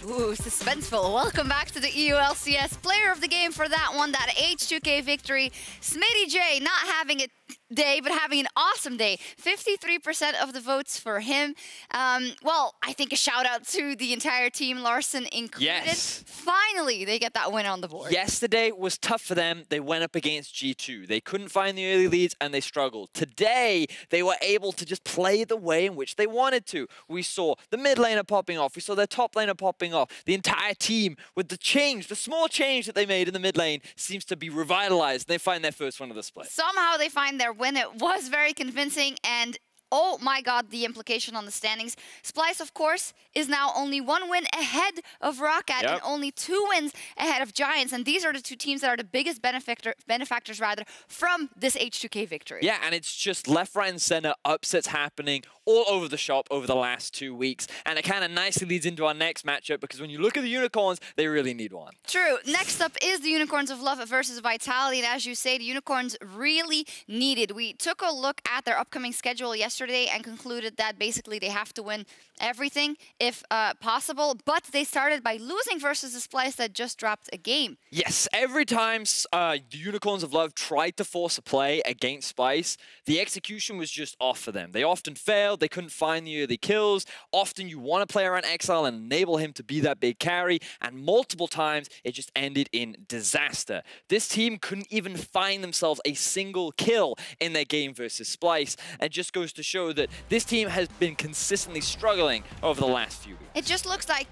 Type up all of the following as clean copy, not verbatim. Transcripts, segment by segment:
Ooh, suspenseful. Welcome back to the LCS player of the game for that one, that H2K victory. Smitty J not having a day, but having an awesome day. 53% of the votes for him. Well, I think a shout out to the entire team, Larson included. Yes. Finally, they get that win on the board. Yesterday was tough for them. They went up against G2. They couldn't find the early leads and they struggled. Today, they were able to just play the way in which they wanted to. We saw the mid laner popping off. We saw their top laner popping off. The entire team with the change, the small change that they made in the mid lane seems to be revitalized. They find their first win of the split. Somehow they find their win. It was very convincing, and oh my god, the implication on the standings. Splyce, of course, is now only 1 win ahead of Rakan and only 2 wins ahead of Giants. And these are the 2 teams that are the biggest benefactors from this H2K victory. Yeah, and it's just left, right, and center upsets happening all over the shop over the last 2 weeks. And it kind of nicely leads into our next matchup, because when you look at the Unicorns, they really need one. True. Next up is the Unicorns of Love versus Vitality. And as you say, the Unicorns really needed. We took a look at their upcoming schedule yesterday and concluded that basically they have to win everything if possible. But they started by losing versus the Splyce that just dropped a game. Yes, every time the Unicorns of Love tried to force a play against Splyce, the execution was just off for them. They often failed. They couldn't find the early kills. Often you want to play around Exileh and enable him to be that big carry. And multiple times it just ended in disaster. This team couldn't even find themselves a single kill in their game versus Splyce. It just goes to show that this team has been consistently struggling over the last few weeks. It just looks like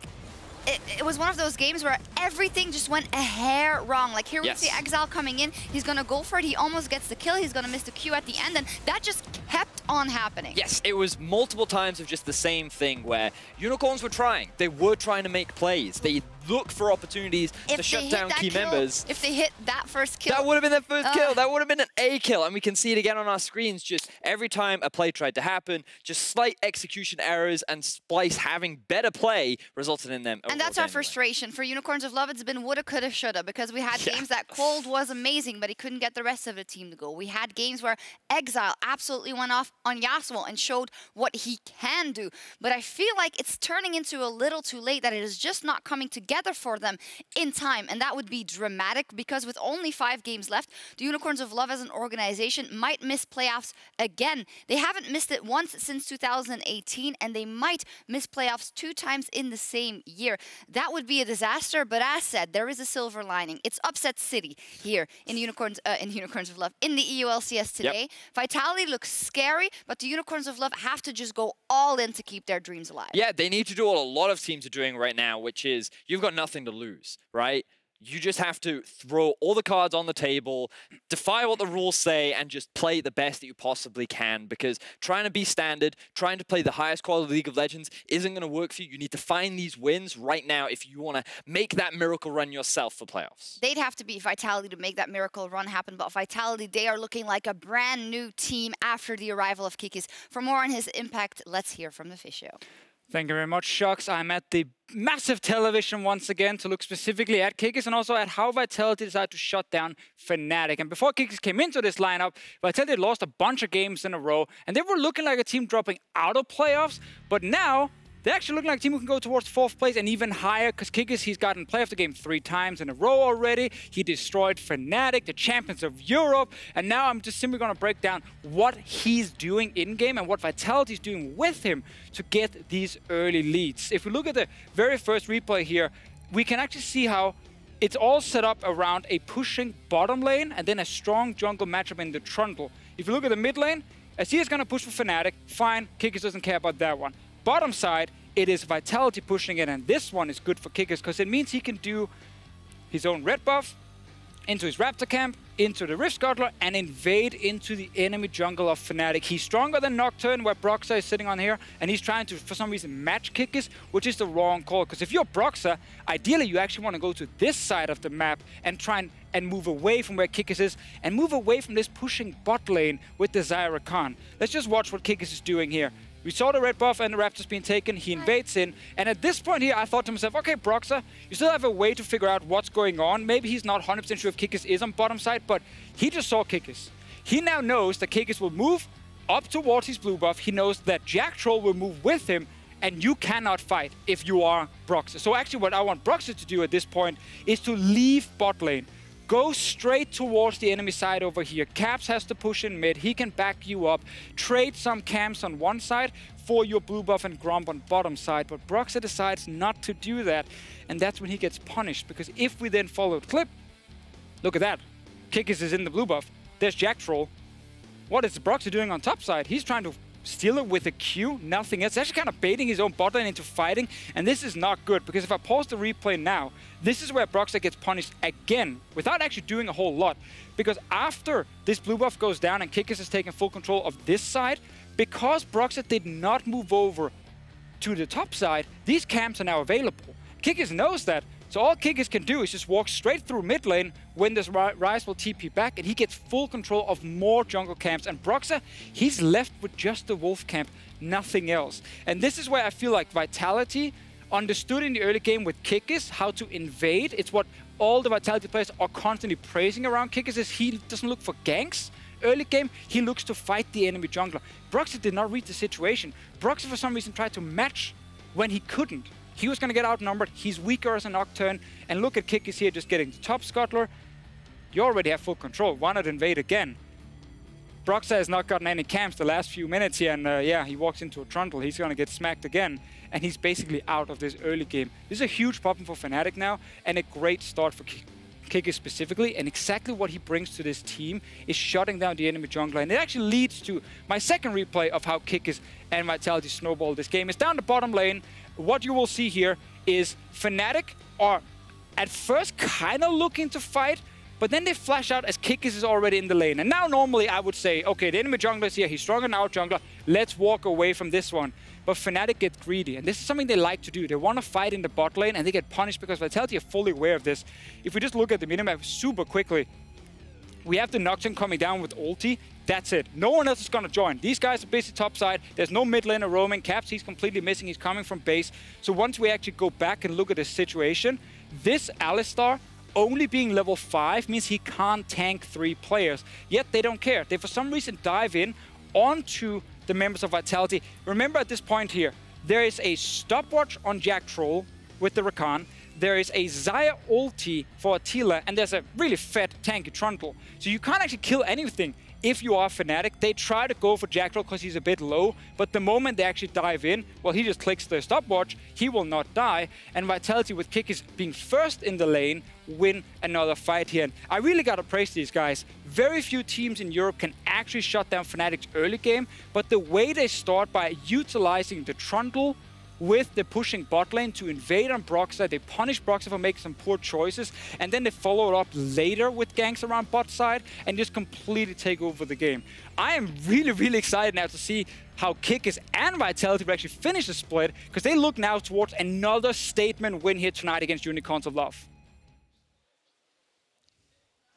it was one of those games where everything just went a hair wrong. Like here we see Exileh coming in, he's gonna go for it, he almost gets the kill, he's gonna miss the Q at the end, and that just kept on happening. Yes, it was multiple times of just the same thing where Unicorns were trying. They were trying to make plays. They looked for opportunities to shut down key members. If they hit that first kill. That would have been their first kill. That would have been an A kill. And we can see it again on our screens. Just every time a play tried to happen, just slight execution errors, and Splyce having better play resulted in them. And that's our frustration. For Unicorns of Love, it's been woulda, coulda, shoulda, because we had games that Kold was amazing, but he couldn't get the rest of the team to go. We had games where Exileh absolutely went off on Yasuo and showed what he can do. But I feel like it's turning into a little too late, that it is just not coming together for them in time. And that would be dramatic, because with only 5 games left, the Unicorns of Love as an organization might miss playoffs again. They haven't missed it once since 2018, and they might miss playoffs 2 times in the same year. That would be a disaster, but as said, there is a silver lining. It's upset city here in Unicorns of Love in the EULCS today. Vitality looks scary, but the Unicorns of Love have to just go all in to keep their dreams alive. Yeah, they need to do what a lot of teams are doing right now, which is you've got nothing to lose, right? You just have to throw all the cards on the table, defy what the rules say, and just play the best that you possibly can, because trying to be standard, trying to play the highest quality League of Legends isn't going to work for you. You need to find these wins right now if you want to make that miracle run yourself for playoffs. They'd have to be Vitality to make that miracle run happen, but Vitality, they are looking like a brand new team after the arrival of Kikis. For more on his impact, let's hear from Deficio. Thank you very much, Sjokz. I'm at the massive television once again to look specifically at Kikis and also at how Vitality decided to shut down Fnatic. And before Kikis came into this lineup, Vitality lost a bunch of games in a row, and they were looking like a team dropping out of playoffs. But now, they actually look like a team who can go towards 4th place and even higher, because Kikis, he's gotten play of the game 3 times in a row already. He destroyed Fnatic, the champions of Europe. And now I'm just simply going to break down what he's doing in-game and what Vitality's doing with him to get these early leads. If we look at the very first replay here, we can actually see how it's all set up around a pushing bottom lane and then a strong jungle matchup in the Trundle. If you look at the mid lane, Azir is going to push for Fnatic. Fine, Kikis doesn't care about that one. Bottom side, it is Vitality pushing it, and this one is good for Kikis because it means he can do his own red buff into his Raptor camp, into the Rift Scuttler, and invade into the enemy jungle of Fnatic. He's stronger than Nocturne, where Broxah is sitting on here, and he's trying to, for some reason, match Kikis, which is the wrong call. Because if you're Broxah, ideally you actually want to go to this side of the map and try and move away from where Kikis is, and move away from this pushing bot lane with the Rakan. Let's just watch what Kikis is doing here. We saw the red buff and the Raptors being taken. He invades in. And at this point here, I thought to myself, okay, Broxah, you still have a way to figure out what's going on. Maybe he's not 100% sure if Kikis is on bottom side, but he just saw Kikis. He now knows that Kikis will move up towards his blue buff. He knows that Jactroll will move with him. and you cannot fight if you are Broxah. So actually what I want Broxah to do at this point is to leave bot lane. Go straight towards the enemy side over here. Caps has to push in mid. He can back you up. Trade some camps on one side for your blue buff and Gromp on bottom side. But Broxah decides not to do that. And that's when he gets punished. Because if we then follow the clip, look at that. Kikis is in the blue buff. There's Jactroll. What is Broxah doing on top side? He's trying to steal it with a Q, nothing else. Actually kind of baiting his own bot lane into fighting, and this is not good, because if I pause the replay now, this is where Broxah gets punished again, without actually doing a whole lot. Because after this blue buff goes down and Kikis has taken full control of this side, because Broxah did not move over to the top side, these camps are now available. Kikis knows that, so all Kikis can do is just walk straight through mid lane when this Ryze will TP back, and he gets full control of more jungle camps. And Broxah, he's left with just the wolf camp, nothing else. And this is where I feel like Vitality understood in the early game with Kikis how to invade. It's what all the Vitality players are constantly praising around Kikis, is he doesn't look for ganks. Early game, he looks to fight the enemy jungler. Broxah did not read the situation. Broxah for some reason tried to match when he couldn't. He was going to get outnumbered. He's weaker as a Nocturne. And look at Kikis here just getting the top scuttler. You already have full control. Why not invade again? Broxah has not gotten any camps the last few minutes here. And yeah, he walks into a Trundle. He's going to get smacked again. And he's basically out of this early game. This is a huge problem for Fnatic now. And a great start for Kikis specifically. And exactly what he brings to this team is shutting down the enemy jungler. And it actually leads to my second replay of how Kikis and Vitality snowball this game. It's down the bottom lane. What you will see here is Fnatic are at first kind of looking to fight, but then they flash out as Kikis is already in the lane. And now normally I would say, okay, the enemy jungler is here, he's stronger than our jungler, let's walk away from this one. But Fnatic get greedy, and this is something they like to do. They want to fight in the bot lane, and they get punished because Vitality are fully aware of this. If we just look at the minimap super quickly, we have the Nocturne coming down with ulti. That's it. No one else is going to join. These guys are busy top side. There's no mid laner roaming. Caps, he's completely missing. He's coming from base. So once we actually go back and look at this situation, this Alistar only being level 5 means he can't tank 3 players. Yet they don't care. They for some reason dive in onto the members of Vitality. Remember at this point here, there is a stopwatch on Jactroll with the Rakan. There is a Xayah ulti for Attila, and there's a really fat tanky Trundle. So you can't actually kill anything if you are Fnatic. They try to go for Jactroll because he's a bit low, but the moment they actually dive in, well, he just clicks the stopwatch, he will not die, and Vitality with Kikis being first in the lane win another fight here. And I really gotta praise these guys. Very few teams in Europe can actually shut down Fnatic's early game, but the way they start by utilizing the Trundle with the pushing bot lane to invade on Broxah. They punish Broxah for making some poor choices, and then they follow it up later with ganks around bot side and just completely take over the game. I am really, really excited now to see how Kikis and Vitality will actually finish the split, because they look now towards another statement win here tonight against Unicorns of Love.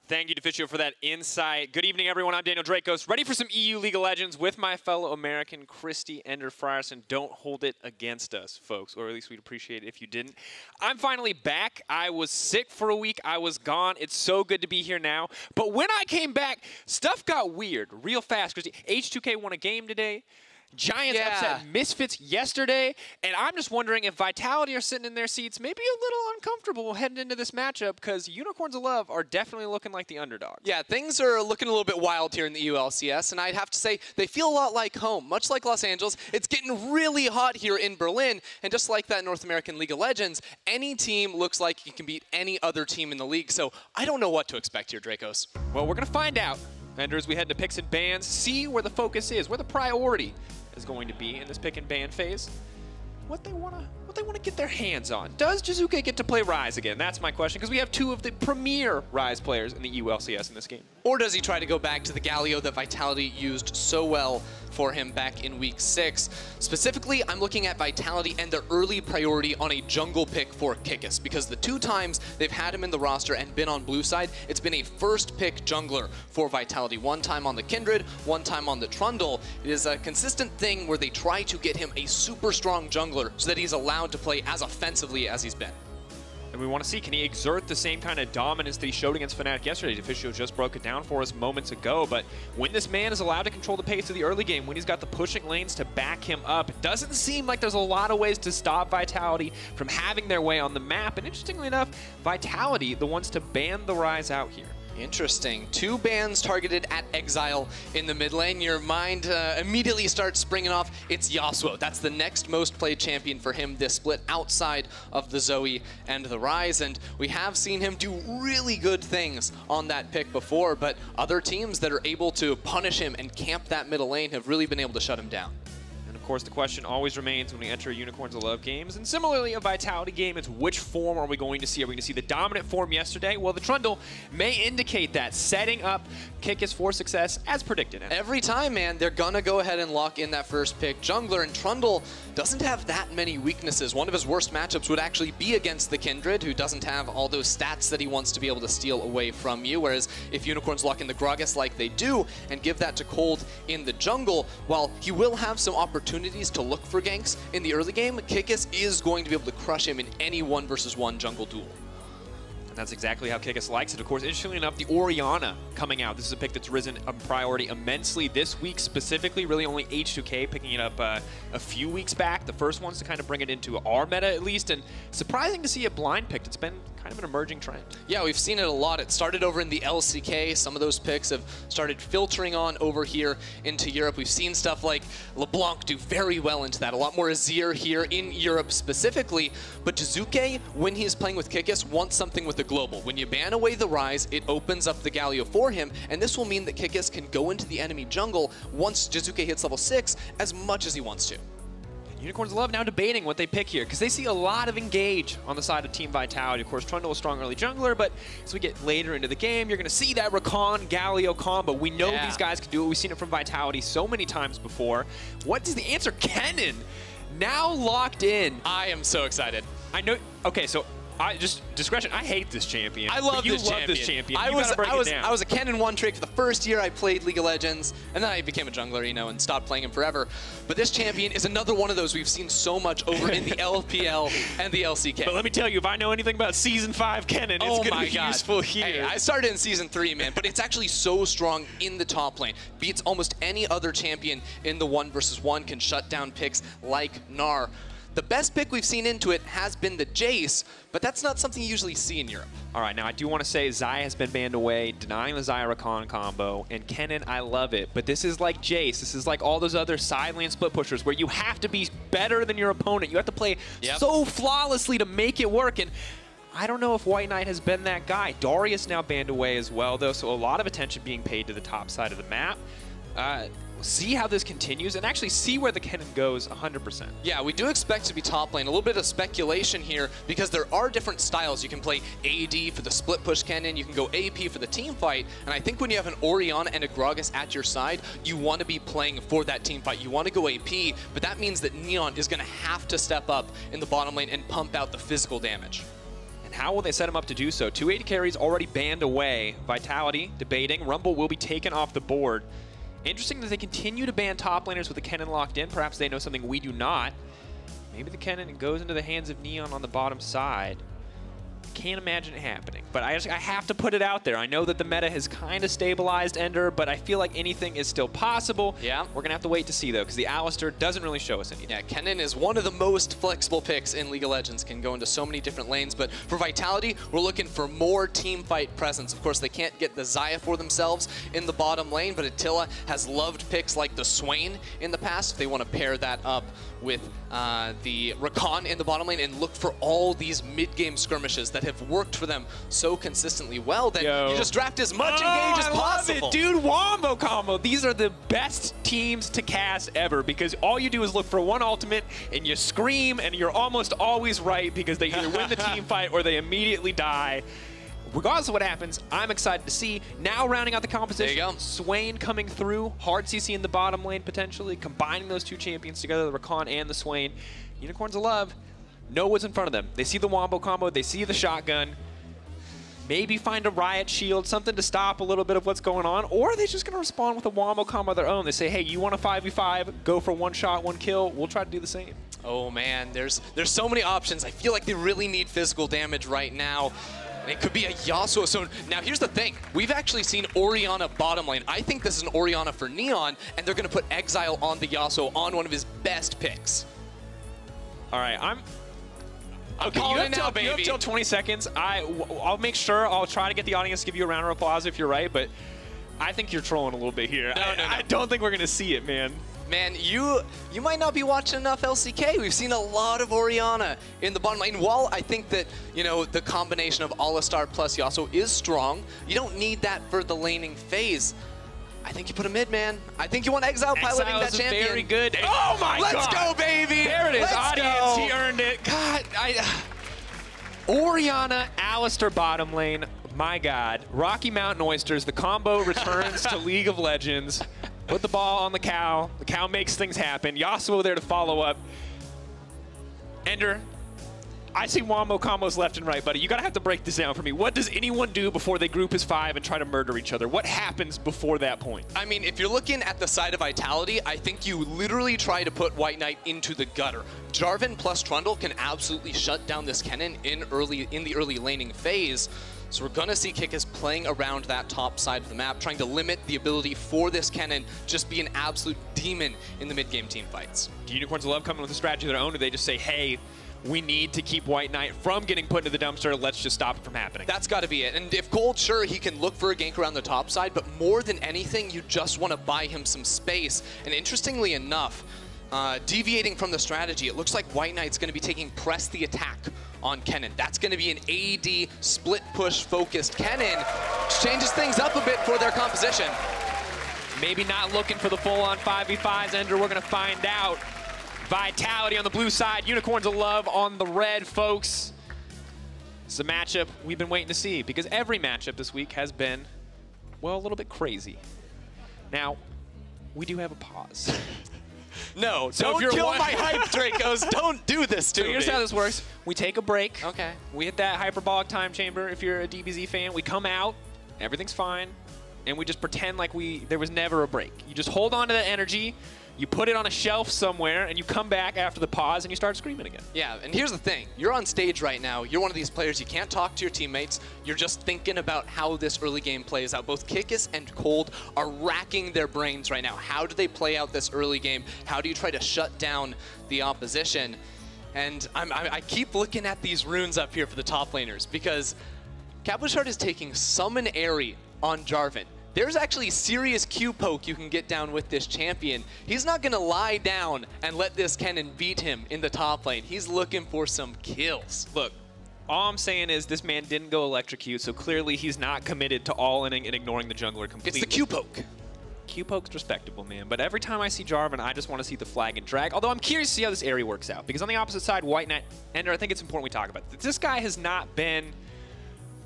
Thank you, Deficio, for that insight. Good evening, everyone. I'm Daniel Drakos, ready for some EU League of Legends with my fellow American, Christy Ender Frierson. Don't hold it against us, folks, or at least we'd appreciate it if you didn't. I'm finally back. I was sick for a week. I was gone. It's so good to be here now. But when I came back, stuff got weird real fast. Christy, H2K won a game today. Giants upset Misfits yesterday, and I'm just wondering if Vitality are sitting in their seats maybe a little uncomfortable heading into this matchup, because Unicorns of Love are definitely looking like the underdog. Yeah, things are looking a little bit wild here in the ULCS, and I'd have to say they feel a lot like home. Much like Los Angeles, it's getting really hot here in Berlin, and just like that North American League of Legends, any team looks like it can beat any other team in the league, so I don't know what to expect here, Drakos. Well, we're going to find out. And as we head to picks and bans, see where the focus is, where the priority is going to be in this pick and ban phase. What they want to get their hands on. Does Jiizuké get to play Ryze again? That's my question, because we have 2 of the premier Ryze players in the ULCS in this game. Or does he try to go back to the Galio that Vitality used so well for him back in Week 6? Specifically, I'm looking at Vitality and their early priority on a jungle pick for Kikis, because the 2 times they've had him in the roster and been on blue side, it's been a first pick jungler for Vitality. 1 time on the Kindred, 1 time on the Trundle. It is a consistent thing where they try to get him a super strong jungler so that he's allowed to play as offensively as he's been. And we want to see, can he exert the same kind of dominance that he showed against Fnatic yesterday? Deficio just broke it down for us moments ago, but when this man is allowed to control the pace of the early game, when he's got the pushing lanes to back him up, it doesn't seem like there's a lot of ways to stop Vitality from having their way on the map. And interestingly enough, Vitality, the ones to ban the Ryze out here. Interesting. 2 bans targeted at Exileh in the mid lane. Your mind immediately starts springing off. It's Yasuo. That's the next most played champion for him this split outside of the Zoe and the Ryze. And we have seen him do really good things on that pick before, but other teams that are able to punish him and camp that middle lane have really been able to shut him down. Of course, the question always remains when we enter Unicorns of Love games, and similarly a Vitality game, is which form are we going to see? Are we going to see the dominant form yesterday? Well, the Trundle may indicate that, setting up Kikis for success as predicted. Every time, man, they're going to go ahead and lock in that first pick jungler, and Trundle doesn't have that many weaknesses. One of his worst matchups would actually be against the Kindred, who doesn't have all those stats that he wants to be able to steal away from you, whereas if Unicorns lock in the Gragas like they do and give that to Kold in the jungle, while he will have some opportunities to look for ganks in the early game, Kikis is going to be able to crush him in any 1v1 jungle duel. And that's exactly how Kikis likes it. Of course, interestingly enough, the Orianna coming out. This is a pick that's risen in priority immensely this week specifically, really only H2K picking it up a few weeks back. The first ones to kind of bring it into our meta at least, and surprising to see it blind picked. It's been kind of an emerging trend. Yeah, we've seen it a lot. It started over in the LCK. Some of those picks have started filtering on over here into Europe. We've seen stuff like LeBlanc do very well into that. A lot more Azir here in Europe specifically. But Jiizuké, when he's playing with Kikis, wants something with the global. When you ban away the Ryze, it opens up the Galio for him, and this will mean that Kikis can go into the enemy jungle once Jiizuké hits level 6 as much as he wants to. Unicorns love now debating what they pick here, because they see a lot of engage on the side of Team Vitality. Of course, Trundle is a strong early jungler, but as we get later into the game, you're going to see that Rakan Galio combo. We know these guys can do it. We've seen it from Vitality so many times before. What is the answer? Kennen, now locked in. I am so excited. I know. Okay, so just discretion. I hate this champion. I love this champion. I was a Kennen one trick for the first year I played League of Legends, and then I became a jungler, you know, and stopped playing him forever. But this champion is another one of those we've seen so much over in the LPL and the LCK. But let me tell you, if I know anything about Season 5 Kennen, it's going to be useful here. Hey, I started in Season 3, man, but it's actually so strong in the top lane. Beats almost any other champion in the 1v1, can shut down picks like Gnar. The best pick we've seen into it has been the Jace, but that's not something you usually see in Europe. All right, now I do want to say Xayah has been banned away, denying the Xayah Rakan combo, and Kennen, I love it, but this is like Jace. This is like all those other side lane split pushers where you have to be better than your opponent. You have to play so flawlessly to make it work, and I don't know if WhiteKnight has been that guy. Darius now banned away as well, though, so a lot of attention being paid to the top side of the map. See how this continues and actually see where the Kennen goes 100%. Yeah, we do expect to be top lane. A little bit of speculation here because there are different styles. You can play AD for the split push Kennen, you can go AP for the team fight, and I think when you have an Orianna and a Gragas at your side, you want to be playing for that team fight. You want to go AP, but that means that Neon is going to have to step up in the bottom lane and pump out the physical damage. And how will they set him up to do so? 2 AD carries already banned away. Vitality debating. Rumble will be taken off the board. Interesting that they continue to ban top laners with the Kennen locked in. Perhaps they know something we do not. Maybe the Kennen goes into the hands of Neon on the bottom side. Can't imagine it happening, but I have to put it out there. I know that the meta has kind of stabilized Ender, but I feel like anything is still possible. Yeah. We're going to have to wait to see, though, because the Alistar doesn't really show us anything. Yeah, Kennen is one of the most flexible picks in League of Legends, can go into so many different lanes, but for Vitality, we're looking for more team fight presence. Of course, they can't get the Xayah for themselves in the bottom lane, but Attila has loved picks like the Swain in the past. If they want to pair that up with the Rakan in the bottom lane and look for all these mid-game skirmishes that have worked for them so consistently well, then you just draft as much engage as possible. Love it, dude. Wombo combo. These are the best teams to cast ever because all you do is look for one ultimate and you scream and you're almost always right because they either win the team fight or they immediately die. Regardless of what happens, I'm excited to see. Now rounding out the composition, there you go. Swain coming through, hard CC in the bottom lane potentially, combining those two champions together, the Rakan and the Swain. Unicorns of Love know what's in front of them. They see the Wombo combo, they see the shotgun, maybe find a Riot Shield, something to stop a little bit of what's going on, or are they just going to respond with a Wombo combo of their own? They say, hey, you want a 5v5, go for one shot, one kill, we'll try to do the same. Oh man, there's so many options. I feel like they really need physical damage right now. And it could be a Yasuo. So now here's the thing. We've actually seen Orianna bottom lane. I think this is an Orianna for Neon, and they're going to put Exileh on the Yasuo on one of his best picks. All right, I'm Okay, calling you it now, baby. You have till 20 seconds. I'll make sure, I'll try to get the audience to give you a round of applause if you're right, but I think you're trolling a little bit here. No. I don't think we're going to see it, man. Man, you might not be watching enough LCK. We've seen a lot of Orianna in the bottom lane. While I think that, you know, the combination of Alistar plus Yasuo is strong, you don't need that for the laning phase. I think you put a mid, man. I think you want Exileh piloting that champion. Very good. Oh my God! Let's go, baby! There it is, Let's audience. go. He earned it. God, Orianna, Alistar bottom lane. My God, Rocky Mountain Oysters. The combo returns to League of Legends. Put the ball on the cow. The cow makes things happen. Yasuo there to follow up. Ender, I see Wombo combos left and right, buddy. You're going to have to break this down for me. What does anyone do before they group as 5 and try to murder each other? What happens before that point? I mean, if you're looking at the side of Vitality, I think you literally try to put WhiteKnight into the gutter. Jarvan plus Trundle can absolutely shut down this Kennen in the early laning phase. So we're going to see Kikis playing around that top side of the map, trying to limit the ability for this Kennen just be an absolute demon in the mid-game team fights. Do Unicorns of Love come in with a strategy of their own, or do they just say, hey, we need to keep WhiteKnight from getting put into the dumpster, let's just stop it from happening? That's got to be it. And if Kold, sure, he can look for a gank around the top side, but more than anything, you just want to buy him some space. And interestingly enough, deviating from the strategy, it looks like WhiteKnight's going to be taking press the attack on Kennen. That's going to be an AD split push focused Kennen. Changes things up a bit for their composition. Maybe not looking for the full-on 5v5s, Ender. We're going to find out. Vitality on the blue side, Unicorns of Love on the red, folks. It's a matchup we've been waiting to see because every matchup this week has been, well, a little bit crazy. Now, we do have a pause. No, so don't kill my hype, Drakos. Don't do this to me. Here's how this works. We take a break. Okay. We hit that hyperbolic time chamber if you're a DBZ fan. We come out, everything's fine, and we just pretend like there was never a break. You just hold on to that energy, you put it on a shelf somewhere, and you come back after the pause and you start screaming again. Yeah, and here's the thing. You're on stage right now. You're one of these players. You can't talk to your teammates. You're just thinking about how this early game plays out. Both Kikis and Kold are racking their brains right now. How do they play out this early game? How do you try to shut down the opposition? And I keep looking at these runes up here for the top laners because Cabochard is taking Summon Airy on Jarvan. There's actually serious Q poke you can get down with this champion. He's not going to lie down and let this Kennen beat him in the top lane. He's looking for some kills. Look, all I'm saying is this man didn't go electrocute, so clearly he's not committed to all-inning and ignoring the jungler completely. It's the Q poke. Q poke's respectable, man. But every time I see Jarvan, I just want to see the flag and drag. Although I'm curious to see how this area works out. Because on the opposite side, WhiteKnight, Ender, I think it's important we talk about this. This guy has not been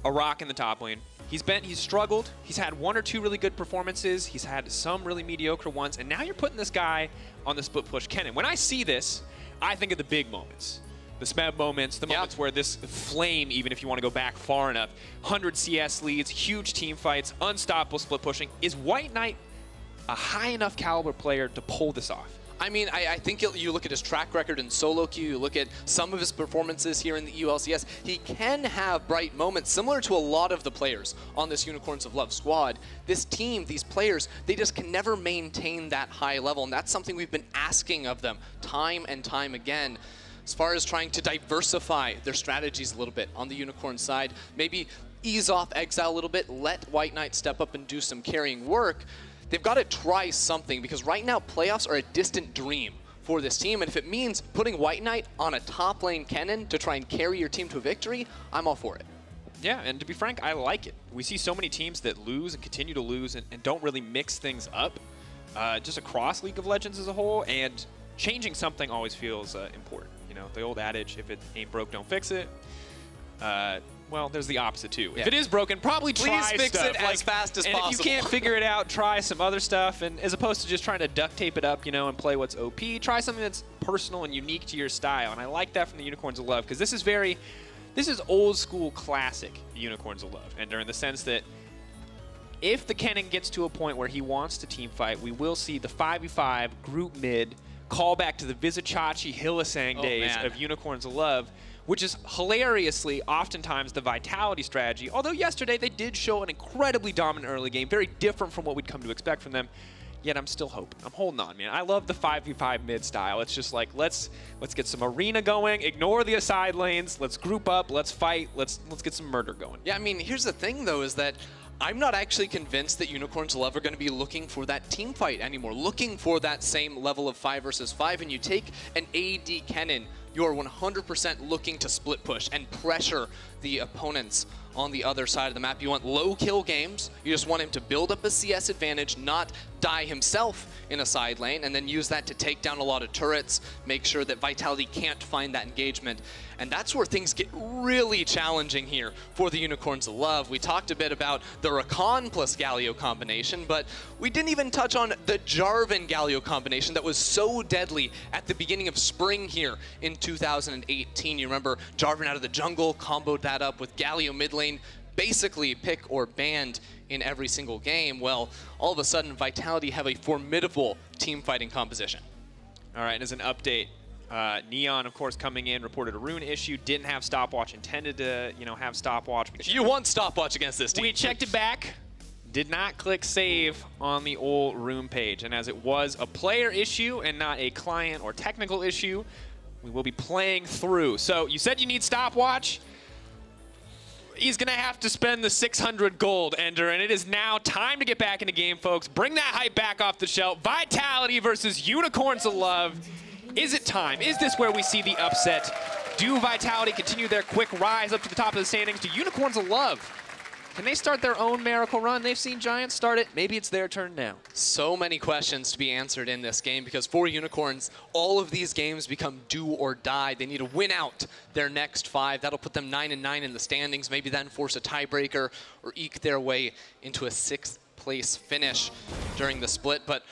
a rock in the top lane. He's struggled. He's had 1 or 2 really good performances. He's had some really mediocre ones. And now you're putting this guy on the split push Kennen. When I see this, I think of the big moments. The SMEB moments, the moments where this flame, even if you want to go back far enough, 100 CS leads, huge team fights, unstoppable split pushing. Is WhiteKnight a high enough caliber player to pull this off? I mean, I think you look at his track record in solo queue, you look at some of his performances here in the ULCS, he can have bright moments similar to a lot of the players on this Unicorns of Love squad. This team, these players, they just can never maintain that high level, and that's something we've been asking of them time and time again. As far as trying to diversify their strategies a little bit on the Unicorn side, maybe ease off Exileh a little bit, let WhiteKnight step up and do some carrying work. They've got to try something because right now playoffs are a distant dream for this team, and if it means putting WhiteKnight on a top lane Kennen to try and carry your team to a victory, I'm all for it. Yeah, and to be frank, I like it. We see so many teams that lose and continue to lose and don't really mix things up just across League of Legends as a whole, and changing something always feels important. You know, the old adage, if it ain't broke, don't fix it. Well, there's the opposite too. Yeah. If it is broken, probably try Please fix stuff. it as fast as possible. And if you can't figure it out, try some other stuff. And as opposed to just trying to duct tape it up, you know, and play what's OP, try something that's personal and unique to your style. And I like that from the Unicorns of Love because this is old school classic Unicorns of Love. And in the sense that if the Kennen gets to a point where he wants to team fight, we will see the 5v5 group mid callback to the Vizichachi Hillisang days of Unicorns of Love, which is hilariously oftentimes the Vitality strategy. Although yesterday they did show an incredibly dominant early game, very different from what we'd come to expect from them. Yet I'm still hoping. I'm holding on, man. I love the 5v5 mid style. It's just like, let's get some arena going, ignore the side lanes, let's group up, let's fight, let's get some murder going. Yeah, I mean, here's the thing though, is that I'm not actually convinced that Unicorns of Love are going to be looking for that team fight anymore, looking for that same level of 5 versus 5, and you take an AD Kennen, you're 100% looking to split push and pressure the opponents on the other side of the map. You want low kill games. You just want him to build up a CS advantage, not die himself in a side lane, and then use that to take down a lot of turrets, make sure that Vitality can't find that engagement. And that's where things get really challenging here for the Unicorns of Love. We talked a bit about the Rakan plus Galio combination, but we didn't even touch on the Jarvan Galio combination that was so deadly at the beginning of spring here in 2018. You remember Jarvan out of the jungle, comboed that up with Galio mid lane, basically pick or banned in every single game. Well, all of a sudden, Vitality have a formidable team fighting composition. All right, and as an update, Neon, of course, coming in, reported a rune issue, didn't have stopwatch, intended to, have stopwatch. You want stopwatch against this team. We checked it back, did not click save on the old rune page, and as it was a player issue and not a client or technical issue, we will be playing through. So you said you need stopwatch. He's going to have to spend the 600 gold, Ender, and it is now time to get back in the game, folks. Bring that hype back off the shelf. Vitality versus Unicorns of Love. Is it time? Is this where we see the upset? Do Vitality continue their quick rise up to the top of the standings? Do Unicorns of Love, can they start their own miracle run? They've seen Giants start it. Maybe it's their turn now. So many questions to be answered in this game because for Unicorns, all of these games become do or die. They need to win out their next 5. That'll put them 9-9 in the standings, maybe then force a tiebreaker or eke their way into a 6th place finish during the split. But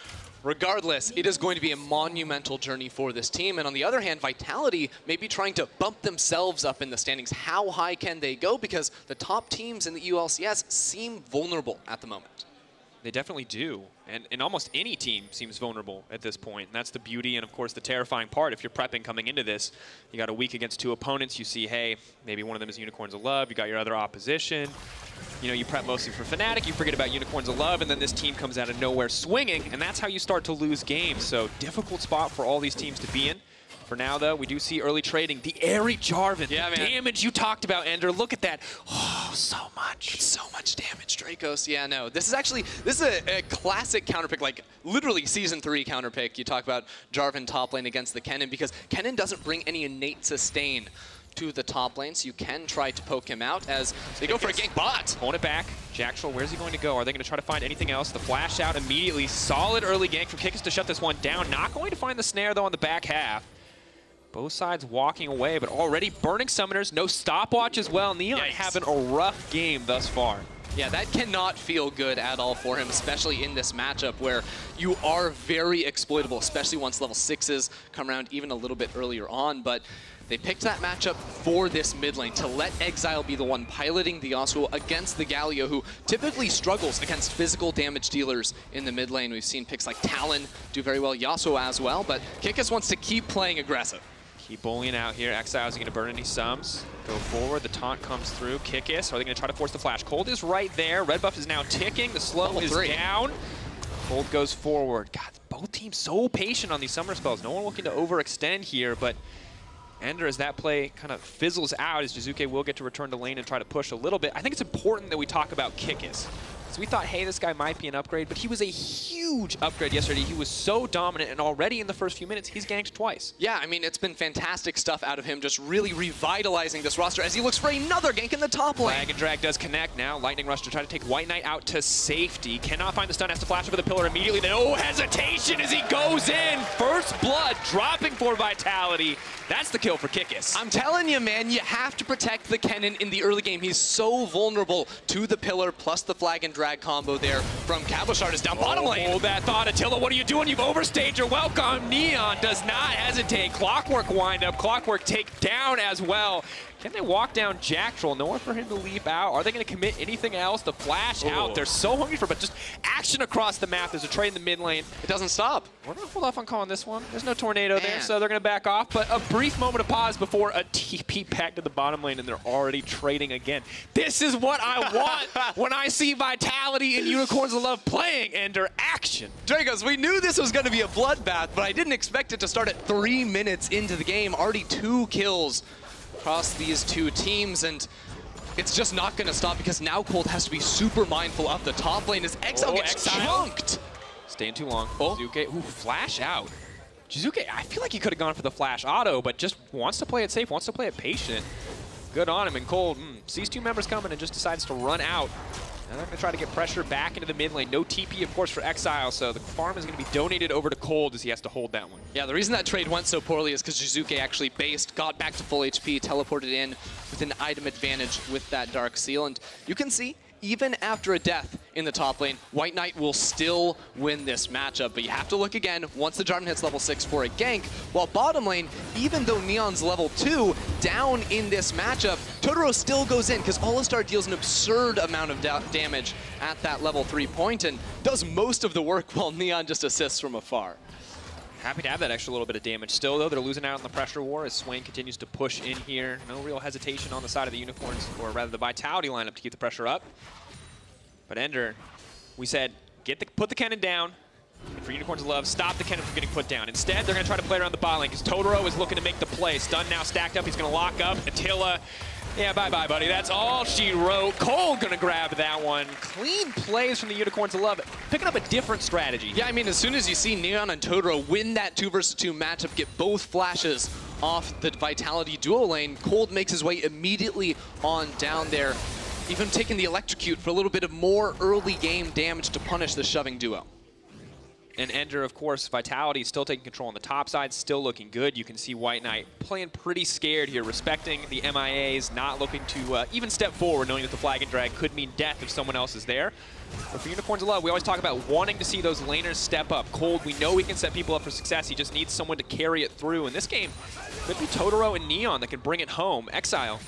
regardless, it is going to be a monumental journey for this team. And on the other hand, Vitality may be trying to bump themselves up in the standings. How high can they go? Because the top teams in the ULCS seem vulnerable at the moment. They definitely do. And almost any team seems vulnerable at this point. And that's the beauty and, of course, the terrifying part. If you're prepping coming into this, you got a week against 2 opponents. You see, hey, maybe one of them is Unicorns of Love. You got your other opposition. You prep mostly for Fnatic. You forget about Unicorns of Love. And then this team comes out of nowhere swinging. And that's how you start to lose games. So difficult spot for all these teams to be in. For now, though, we do see early trading. The airy Jarvan, the damage you talked about, Ender. Look at that. Oh, so much. It's so much damage, Drakos. Yeah, no. This is a classic counter pick, like literally Season 3 counter pick. You talk about Jarvan top lane against the Kennen because Kennen doesn't bring any innate sustain to the top lane, so you can try to poke him out as they go for a gank bot. Pulling it back. Jactroll, where's he going to go? Are they going to try to find anything else? The flash out immediately. Solid early gank from Kikis to shut this one down. Not going to find the snare, though, on the back half. Both sides walking away, but already burning summoners. No stopwatch as well. Neon having a rough game thus far. Yeah, that cannot feel good at all for him, especially in this matchup where you are very exploitable, especially once level 6s come around even a little bit earlier on. But they picked that matchup for this mid lane to let Exileh be the one piloting the Yasuo against the Galio, who typically struggles against physical damage dealers in the mid lane. We've seen picks like Talon do very well, Yasuo as well, but Kikis wants to keep playing aggressive. Keep bullying out here. Exileh isn't going to burn any sums. Go forward. The taunt comes through. Kikis. Are they going to try to force the flash? Kold is right there. Red buff is now ticking. The slow is down. Kold goes forward. God, both teams so patient on these summer spells. No one looking to overextend here, but Ender, as that play kind of fizzles out, as Jiizuké will get to return to lane and try to push a little bit. I think it's important that we talk about Kikis. So we thought, hey, this guy might be an upgrade, but he was a huge upgrade yesterday. He was so dominant, and already in the first few minutes, he's ganked twice. Yeah, I mean, it's been fantastic stuff out of him, just really revitalizing this roster as he looks for another gank in the top lane. Flag and drag does connect now. Lightning Rush to try to take WhiteKnight out to safety. Cannot find the stun, has to flash over the pillar immediately. No hesitation as he goes in. First blood dropping for Vitality. That's the kill for Kikis. I'm telling you, man, you have to protect the Kennen in the early game. He's so vulnerable to the pillar plus the flag and drag. drag combo there from Cabochard is down bottom lane. Hold that thought, Attila. What are you doing? You've overstayed your welcome. Neon does not hesitate. Clockwork wind up. Clockwork take down as well. Can they walk down Jactroll? Nowhere for him to leap out. Are they going to commit anything else? The flash out. They're so hungry for, but just action across the map. There's a trade in the mid lane. It doesn't stop. We're going to hold off on calling this one. There's no tornado there, so they're going to back off. But a brief moment of pause before a TP back to the bottom lane, and they're already trading again. This is what I want when I see Vitality and Unicorns of Love playing Ender action. Drakos, we knew this was going to be a bloodbath, but I didn't expect it to start at 3 minutes into the game. Already 2 kills across these 2 teams, and it's just not going to stop because now Kold has to be super mindful of the top lane as Exileh gets chunked. Staying too long. Jiizuké, ooh, flash out. Jiizuké, I feel like he could have gone for the flash auto, but just wants to play it safe, wants to play it patient. Good on him, and Kold sees 2 members coming and just decides to run out. Now they're going to try to get pressure back into the mid lane. No TP, of course, for Exileh, so the farm is going to be donated over to Kold as he has to hold that one. Yeah, the reason that trade went so poorly is because Jiizuké actually based, got back to full HP, teleported in with an item advantage with that Dark Seal, and you can see, even after a death in the top lane, WhiteKnight will still win this matchup. But you have to look again once the Jarvan hits level 6 for a gank. While bottom lane, even though Neon's level 2, down in this matchup, Totoro still goes in because Alistar deals an absurd amount of damage at that level 3 point and does most of the work while Neon just assists from afar. Happy to have that extra little bit of damage. Still, though, they're losing out on the pressure war as Swain continues to push in here. No real hesitation on the side of the Unicorns, or rather the Vitality lineup to keep the pressure up. But Ender, we said, put the Kennen down. And for Unicorns of Love, stop the Kennen from getting put down. Instead, they're going to try to play around the bot lane because Totoro is looking to make the play. Stun now stacked up. He's going to lock up. Attila, yeah, bye-bye, buddy. That's all she wrote. Kold going to grab that one. Clean plays from the Unicorns of Love, picking up a different strategy. Yeah, I mean, as soon as you see Neon and Totoro win that 2 versus 2 matchup, get both flashes off the Vitality duo lane, Kold makes his way immediately on down there, even taking the Electrocute for a little bit of more early game damage to punish the shoving duo. And Ender, of course, Vitality still taking control on the top side, still looking good. You can see WhiteKnight playing pretty scared here, respecting the MIAs, not looking to even step forward, knowing that the flag and drag could mean death if someone else is there. But for Unicorns of Love, we always talk about wanting to see those laners step up. Kold, we know he can set people up for success. He just needs someone to carry it through. In this game, could be Totoro and Neon that can bring it home. Exileh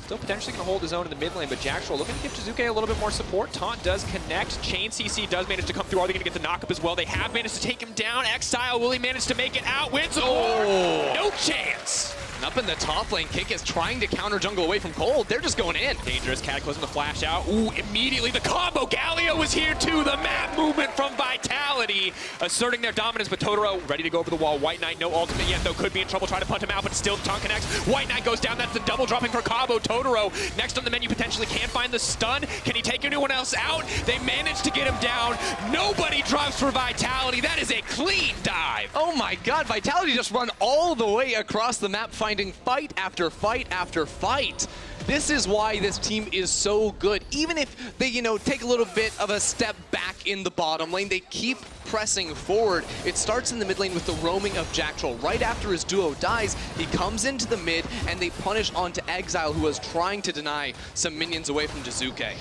still potentially going to hold his own in the mid lane, but Jactroll looking to give Jiizuké a little bit more support. Taunt does connect. Chain CC does manage to come through. Are they going to get the knock-up as well? They have managed to take him down. Exileh, will he manage to make it out? Wins the war. No chance. And up in the top lane, Kikis trying to counter jungle away from Kold. They're just going in. Dangerous. Cataclysm to flash out. Ooh, immediately the combo. Galio was here too. The map movement from Vitality, asserting their dominance, but Totoro ready to go over the wall. WhiteKnight, no ultimate yet, though. Could be in trouble trying to punt him out, but still the taunt connects. WhiteKnight goes down. That's the double dropping for Cabo. Totoro next on the menu potentially can't find the stun. Can he take anyone else out? They managed to get him down. Nobody drops for Vitality. That is a clean dive. Oh my god, Vitality just run all the way across the map, finding fight after fight after fight. This is why this team is so good. Even if they, take a little bit of a step back in the bottom lane, they keep pressing forward. It starts in the mid lane with the roaming of Jactroll. Right after his duo dies, he comes into the mid and they punish onto Exileh, who was trying to deny some minions away from Jiizuké.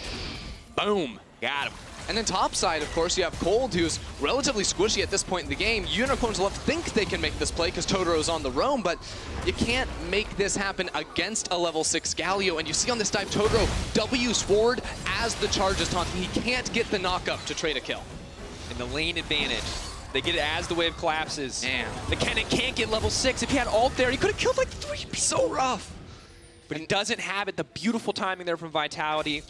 Boom. Got him. And then top side, of course, you have Kold, who's relatively squishy at this point in the game. Unicorns Love think they can make this play because Totoro's on the roam, but you can't make this happen against a level 6 Galio. And you see on this dive, Totoro W's forward as the charge is taunting. He can't get the knock-up to trade a kill. And the lane advantage. They get it as the wave collapses. Man. The Kennen can't get level 6. If he had ult there, he could have killed like 3 people. So rough. But he doesn't have it. The beautiful timing there from Vitality.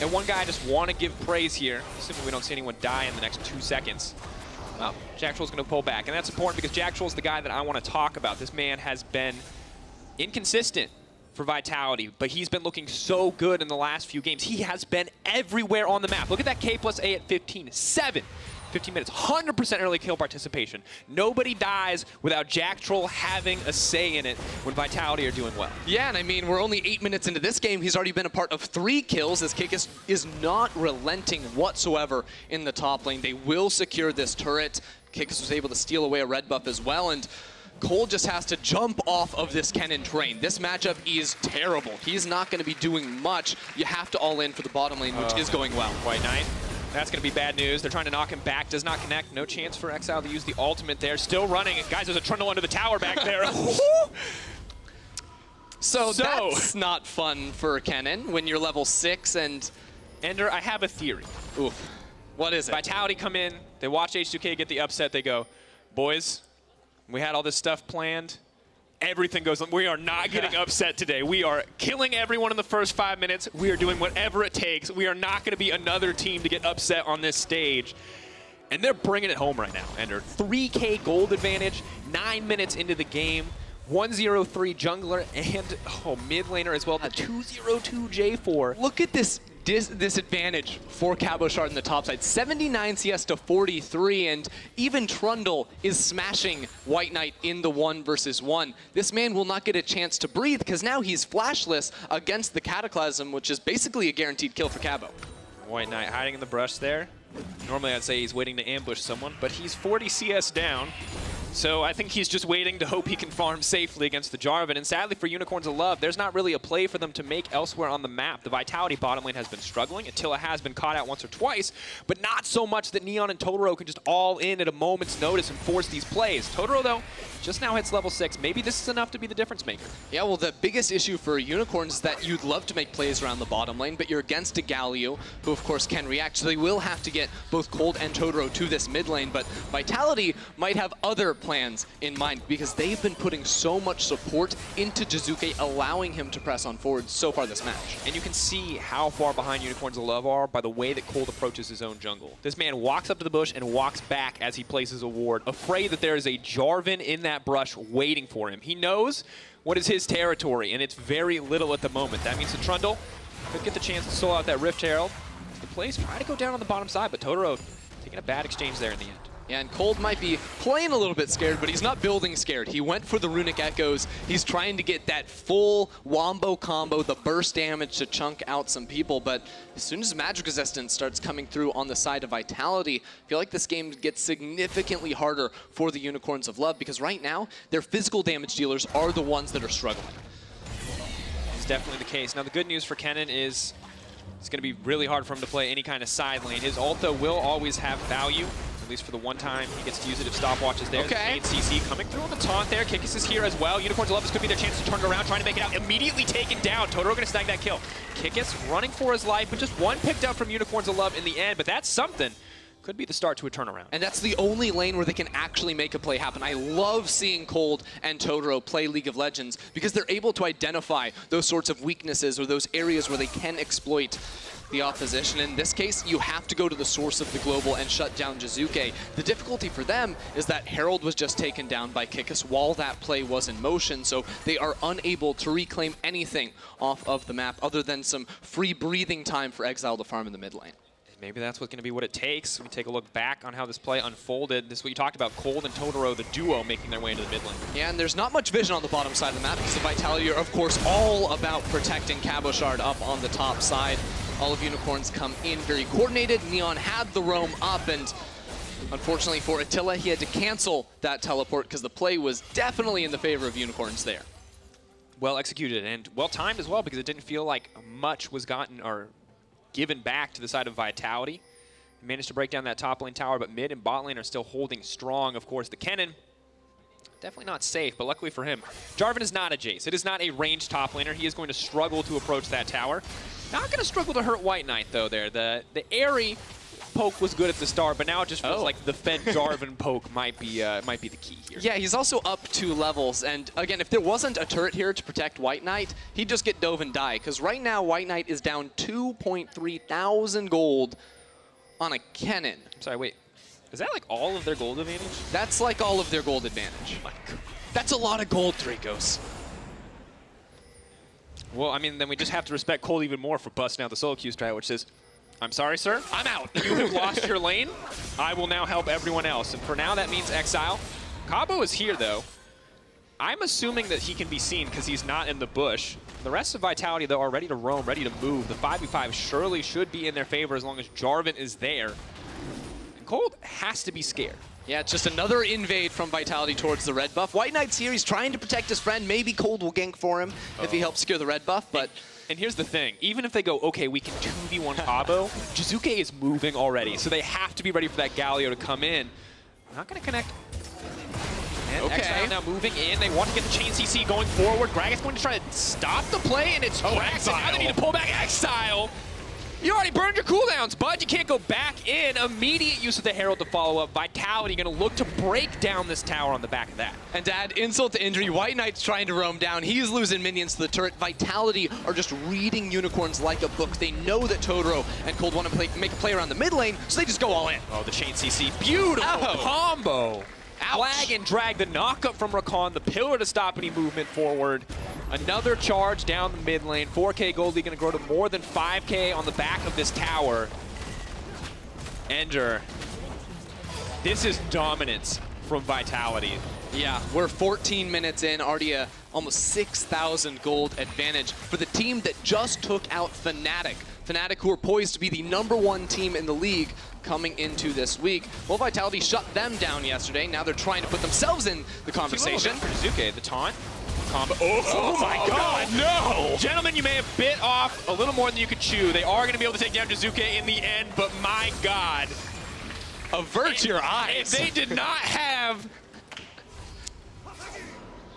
And one guy I just want to give praise here, assuming we don't see anyone die in the next 2 seconds. Well, Jactroll's going to pull back. And that's important because Jactroll's the guy that I want to talk about. This man has been inconsistent for Vitality, but he's been looking so good in the last few games. He has been everywhere on the map. Look at that K+A at 15. 15 minutes, 100% early kill participation. Nobody dies without Jactroll having a say in it when Vitality are doing well. Yeah, and I mean, we're only 8 minutes into this game. He's already been a part of 3 kills as Kikis is not relenting whatsoever in the top lane. They will secure this turret. Kikis was able to steal away a red buff as well, and Kold just has to jump off of this Kennen train. This matchup is terrible. He's not going to be doing much. You have to all in for the bottom lane, which is going well. WhiteKnight That's going to be bad news. They're trying to knock him back. Does not connect. No chance for Exileh to use the ultimate there. Still running. Guys, there's a Trundle under the tower back there. So that's not fun for Kennen when you're level 6 and... Ender, I have a theory. Oof. What is it? Vitality come in. They watch Jiizuké get the upset. They go, boys, we had all this stuff planned. Everything goes on. We are not getting upset today. We are killing everyone in the first 5 minutes. We are doing whatever it takes. We are not going to be another team to get upset on this stage. And they're bringing it home right now, Ender. 3K gold advantage, 9 minutes into the game. 1-0-3 jungler and mid laner as well. The 2-0-2 J4. Look at this disadvantage for Cabochard in the top side. 79 CS to 43, and even Trundle is smashing WhiteKnight in the 1 versus 1. This man will not get a chance to breathe because now he's flashless against the Cataclysm, which is basically a guaranteed kill for Cabo. WhiteKnight hiding in the brush there. Normally I'd say he's waiting to ambush someone, but he's 40 CS down. So I think he's just waiting to hope he can farm safely against the Jarvan. And sadly for Unicorns of Love, there's not really a play for them to make elsewhere on the map. The Vitality bottom lane has been struggling. Attila has been caught out once or twice, but not so much that Neon and Totoro can just all in at a moment's notice and force these plays. Totoro, though, just now hits level 6. Maybe this is enough to be the difference maker. Yeah, well, the biggest issue for Unicorns is that you'd love to make plays around the bottom lane, but you're against a Galio, who of course can react. So they will have to get both Kold and Totoro to this mid lane, but Vitality might have other plans in mind because they've been putting so much support into Jiizuké, allowing him to press on forward so far this match. And you can see how far behind Unicorns of Love are by the way that Kold approaches his own jungle. This man walks up to the bush and walks back as he places a ward, afraid that there is a Jarvan in that brush waiting for him. He knows what is his territory, and it's very little at the moment. That means the Trundle could get the chance to solo out that Rift Herald. The plays try to go down on the bottom side, but Totoro taking a bad exchange there in the end. Yeah, and Kold might be playing a little bit scared, but he's not building scared. He went for the Runic Echoes. He's trying to get that full wombo combo, the burst damage to chunk out some people, but as soon as Magic Resistance starts coming through on the side of Vitality, I feel like this game gets significantly harder for the Unicorns of Love, because right now, their physical damage dealers are the ones that are struggling. It's definitely the case. Now, the good news for Kennen is it's going to be really hard for him to play any kind of side lane. His ult, though, will always have value. At least for the one time he gets to use it if stopwatch is there. Okay. CC coming through on the taunt there. Kikis is here as well. Unicorns of Love, this could be their chance to turn it around, trying to make it out. Immediately taken down. Totoro going to snag that kill. Kikis running for his life, but just one picked up from Unicorns of Love in the end. But that's something. Could be the start to a turnaround. And that's the only lane where they can actually make a play happen. I love seeing Kold and Totoro play League of Legends because they're able to identify those sorts of weaknesses or those areas where they can exploit the opposition. In this case, you have to go to the source of the global and shut down Jiizuké. The difficulty for them is that Herald was just taken down by Kikis while that play was in motion, so they are unable to reclaim anything off of the map other than some free breathing time for Exileh to farm in the mid lane. Maybe that's what's going to be what it takes. When you take a look back on how this play unfolded, this is what you talked about, Kold and Totoro, the duo, making their way into the mid lane. Yeah, and there's not much vision on the bottom side of the map because the Vitality are, of course, all about protecting Cabochard up on the top side. All of Unicorns come in very coordinated. Neon had the roam up, and unfortunately for Attila, he had to cancel that teleport because the play was definitely in the favor of Unicorns there. Well executed and well timed as well, because it didn't feel like much was gotten or given back to the side of Vitality. Managed to break down that top lane tower, but mid and bot lane are still holding strong. Of course, the Kennen, definitely not safe, but luckily for him, Jarvan is not a Jace. It is not a ranged top laner. He is going to struggle to approach that tower. Not going to struggle to hurt WhiteKnight, though, there. The airy poke was good at the start, but now it just feels like the fed Jarvan poke might be the key here. Yeah, he's also up 2 levels, and again, if there wasn't a turret here to protect WhiteKnight, he'd just get dove and die, because right now WhiteKnight is down 2.3 thousand gold on a Kennen. Sorry, wait. Is that like all of their gold advantage? That's like all of their gold advantage. Oh my God. That's a lot of gold, Drakos. Well, I mean, then we just have to respect Kold even more for busting out the solo queue strat, which says, I'm sorry, sir, I'm out. You have lost your lane. I will now help everyone else. And for now, that means exile. Cabo is here, though. I'm assuming that he can be seen because he's not in the bush. The rest of Vitality, though, are ready to roam, ready to move. The 5v5 surely should be in their favor as long as Jarvan is there. And Kold has to be scared. Yeah, it's just another invade from Vitality towards the red buff. WhiteKnight's here. He's trying to protect his friend. Maybe Kold will gank for him if he helps secure the red buff, but... And here's the thing, even if they go, okay, we can 2v1 Cabo, Jiizuké is moving already, so they have to be ready for that Galio to come in. Not gonna connect. And Exileh now moving in. They want to get the chain CC going forward. Gragas going to try to stop the play, and it's Gragas. And now they need to pull back Exileh. You already burned your cooldowns, bud. You can't go back in. Immediate use of the Herald to follow up. Vitality going to look to break down this tower on the back of that. And to add insult to injury, WhiteKnight's trying to roam down. He's losing minions to the turret. Vitality are just reading Unicorns like a book. They know that Totoro and Kold want to make a play around the mid lane, so they just go all in. Oh, the chain CC. Beautiful combo. Flag and drag, the knockup from Rakan, the pillar to stop any movement forward. Another charge down the mid lane. 4K Gold League going to grow to more than 5K on the back of this tower. Ender. This is dominance from Vitality. Yeah, we're 14 minutes in, already almost 6,000 gold advantage for the team that just took out Fnatic. Fnatic, who are poised to be the #1 team in the league coming into this week. Well, Vitality shut them down yesterday. Now they're trying to put themselves in the conversation. Jiizuké, the taunt. Combo. Oh my god, no! Gentlemen, you may have bit off a little more than you could chew. They are going to be able to take down Jiizuké in the end, but my god. Avert your eyes. They did not have...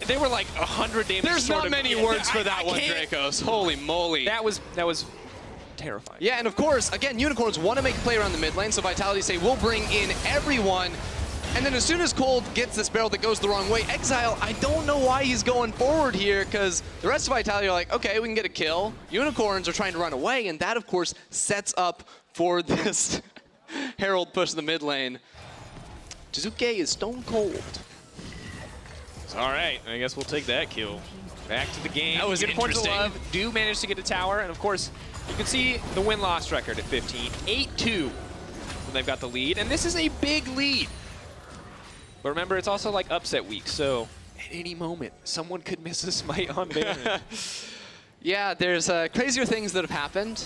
They were like 100 damage. There's not many words for that one, Drakos. Holy moly. That was terrifying. Yeah, and of course, again, Unicorns want to make a play around the mid lane, so Vitality say, we'll bring in everyone. And then as soon as Kold gets this barrel that goes the wrong way, Exileh, I don't know why he's going forward here, because the rest of Vitality are like, okay, we can get a kill. Unicorns are trying to run away, and that, of course, sets up for this Herald push in the mid lane. Jiizuké is stone cold. All right, I guess we'll take that kill. Back to the game. That was interesting. Love do manage to get a tower, and of course, you can see the win-loss record at 15. 8-2 when they've got the lead, and this is a big lead. But remember, it's also like upset week, so at any moment, someone could miss a smite on Baron. Yeah, there's crazier things that have happened,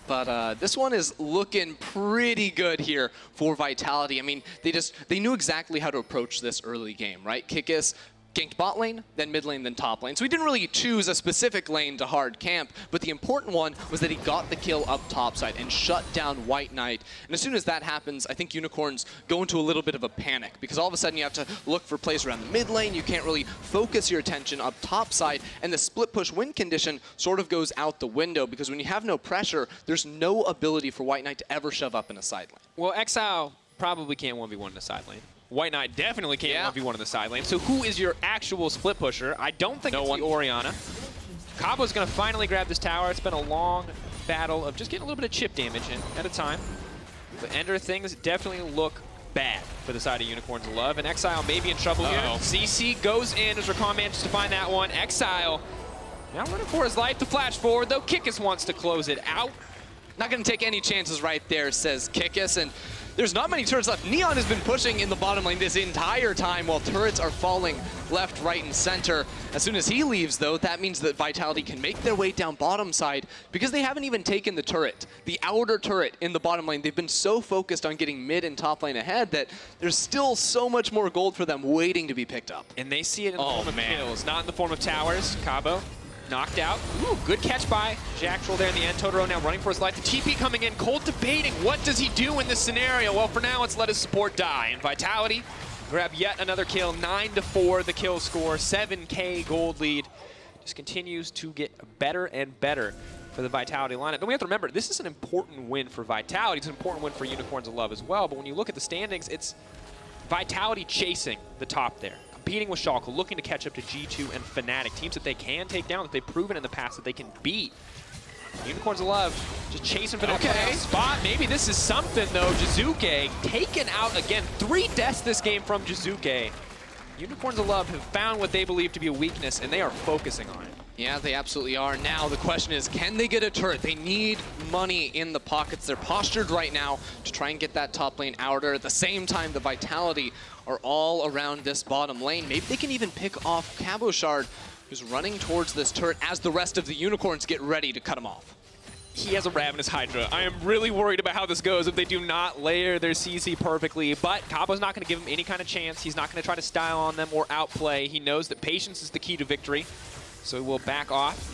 but this one is looking pretty good here for Vitality. I mean, they knew exactly how to approach this early game, right? Kikis ganked bot lane, then mid lane, then top lane. So he didn't really choose a specific lane to hard camp, but the important one was that he got the kill up topside and shut down WhiteKnight. And as soon as that happens, I think Unicorns go into a little bit of a panic, because all of a sudden you have to look for plays around the mid lane, you can't really focus your attention up topside, and the split push win condition sort of goes out the window, because when you have no pressure, there's no ability for WhiteKnight to ever shove up in a side lane. Well, Exileh probably can't 1v1 in the side lane. WhiteKnight definitely can't 1v1 in the side lane. So who is your actual split pusher? I don't think it's the Orianna. Cabo's going to finally grab this tower. It's been a long battle of just getting a little bit of chip damage in at a time. But Ender, things definitely look bad for the side of Unicorns of Love. And Exileh may be in trouble here. CC goes in as Rakan manages to find that one. Exileh now running for his life to flash forward, though Kikis wants to close it out. Not going to take any chances right there, says Kikis. And there's not many turrets left. Neon has been pushing in the bottom lane this entire time while turrets are falling left, right, and center. As soon as he leaves, though, that means that Vitality can make their way down bottom side because they haven't even taken the turret, the outer turret in the bottom lane. They've been so focused on getting mid and top lane ahead that there's still so much more gold for them waiting to be picked up. And they see it in the form of kills, not in the form of towers. Cabo knocked out. Ooh, good catch by Jactroll there in the end. Totoro now running for his life. The TP coming in. Kold debating. What does he do in this scenario? Well, for now, let's let his support die. And Vitality grab yet another kill. 9-4 the kill score. 7K gold lead. Just continues to get better and better for the Vitality lineup. And we have to remember, this is an important win for Vitality. It's an important win for Unicorns of Love as well. But when you look at the standings, it's Vitality chasing the top there. Competing with Sjokz, looking to catch up to G2 and Fnatic, teams that they can take down, that they've proven in the past that they can beat. Unicorns of Love just chasing for that spot. Maybe this is something, though. Jiizuké taken out again. 3 deaths this game from Jiizuké. Unicorns of Love have found what they believe to be a weakness, and they are focusing on it. Yeah, they absolutely are. Now the question is, can they get a turret? They need money in the pockets. They're postured right now to try and get that top lane outer. At the same time, the Vitality are all around this bottom lane. Maybe they can even pick off Cabochard, who's running towards this turret as the rest of the Unicorns get ready to cut him off. He has a Ravenous Hydra. I am really worried about how this goes if they do not layer their CC perfectly, but Cabo's not going to give him any kind of chance. He's not going to try to style on them or outplay. He knows that patience is the key to victory, so he will back off.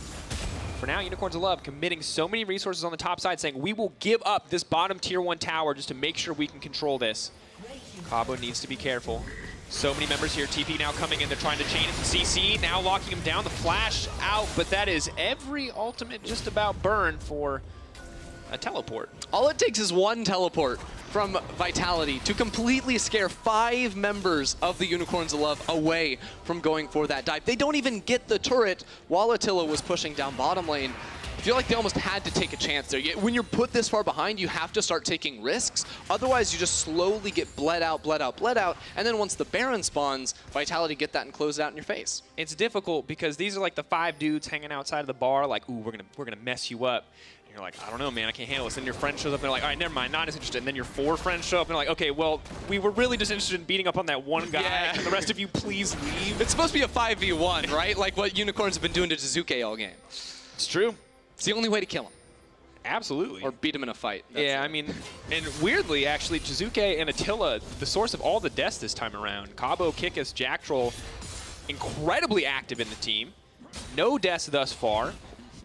for now, Unicorns of Love committing so many resources on the top side, saying we will give up this bottom tier 1 tower just to make sure we can control this. Cabo needs to be careful. So many members here. TP now coming in. They're trying to chain it to CC. Now locking him down. The flash out, but that is every ultimate just about burn for a teleport. All it takes is one teleport from Vitality to completely scare 5 members of the Unicorns of Love away from going for that dive. They don't even get the turret while Attila was pushing down bottom lane. I feel like they almost had to take a chance there. When you're put this far behind, you have to start taking risks. Otherwise, you just slowly get bled out, and then once the Baron spawns, Vitality get that and close it out in your face. It's difficult because these are like the 5 dudes hanging outside of the bar, like, ooh, we're gonna mess you up. And you're like, I don't know, man, I can't handle this. And your friend shows up, and they're like, all right, never mind, not as interested. And then your 4 friends show up, and they're like, okay, well, we were really just interested in beating up on that one guy. Yeah. Can the rest of you please leave? It's supposed to be a 5v1, right? Like what Unicorns have been doing to Jiizuké all game. It's true. It's the only way to kill him. Absolutely. Or beat him in a fight. That's yeah, it. I mean, and weirdly, actually, Jiizuké and Attila, the source of all the deaths this time around. Cabo, Kikis, Jactroll, incredibly active in the team. No deaths thus far.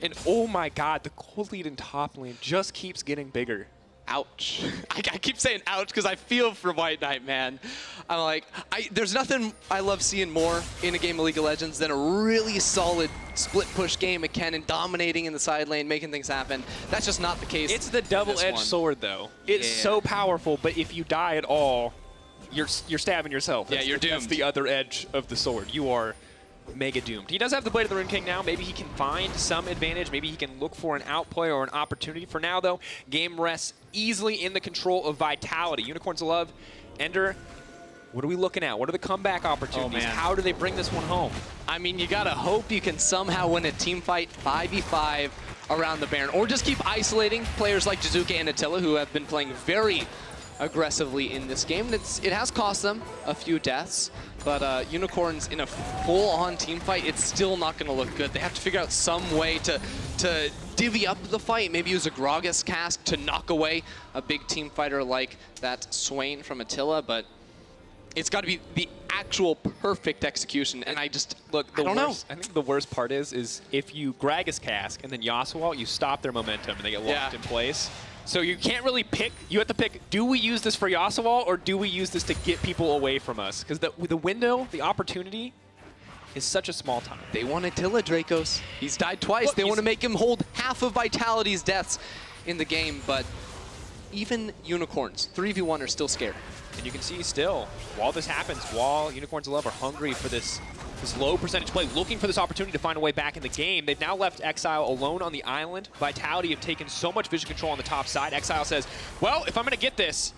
And oh my god, the Kold lead in top lane just keeps getting bigger. Ouch. I keep saying ouch because I feel for WhiteKnight, man. I'm like, there's nothing I love seeing more in a game of League of Legends than a really solid split push game of Kennen dominating in the side lane, making things happen. That's just not the case. It's the double-edged sword, though. It's so powerful, but if you die at all, you're stabbing yourself. Yeah, you're doomed. That's the other edge of the sword. You are mega doomed. He does have the Blade of the Rune King now. Maybe he can find some advantage. Maybe he can look for an outplay or an opportunity. For now, though, game rests easily in the control of Vitality. Unicorns of Love, Ender, what are we looking at? What are the comeback opportunities? Oh, how do they bring this one home? I mean, you gotta hope you can somehow win a team fight 5v5 around the Baron, or just keep isolating players like Jiizuké and Attila, who have been playing very aggressively in this game. It has cost them a few deaths, but Unicorns in a full-on team fight, it's still not going to look good. They have to figure out some way to divvy up the fight, maybe use a Gragas cast to knock away a big team fighter like that Swain from Attila, but it's got to be the actual perfect execution, and I just, look, I don't know. I think the worst part is if you Gragas cast and then Yasuo, you stop their momentum and they get locked in place. So you can't really pick. You have to pick, do we use this for Yasuo or do we use this to get people away from us? Because the window, the opportunity is such a small time. They want Attila, Drakos. He's died twice. Look, they want to make him hold half of Vitality's deaths in the game, but even Unicorns, 3v1, are still scared. And you can see still, while this happens, while Unicorns of Love are hungry for this low percentage play, looking for this opportunity to find a way back in the game, they've now left Exileh alone on the island. Vitality have taken so much vision control on the top side. Exileh says, well, if I'm going to get this,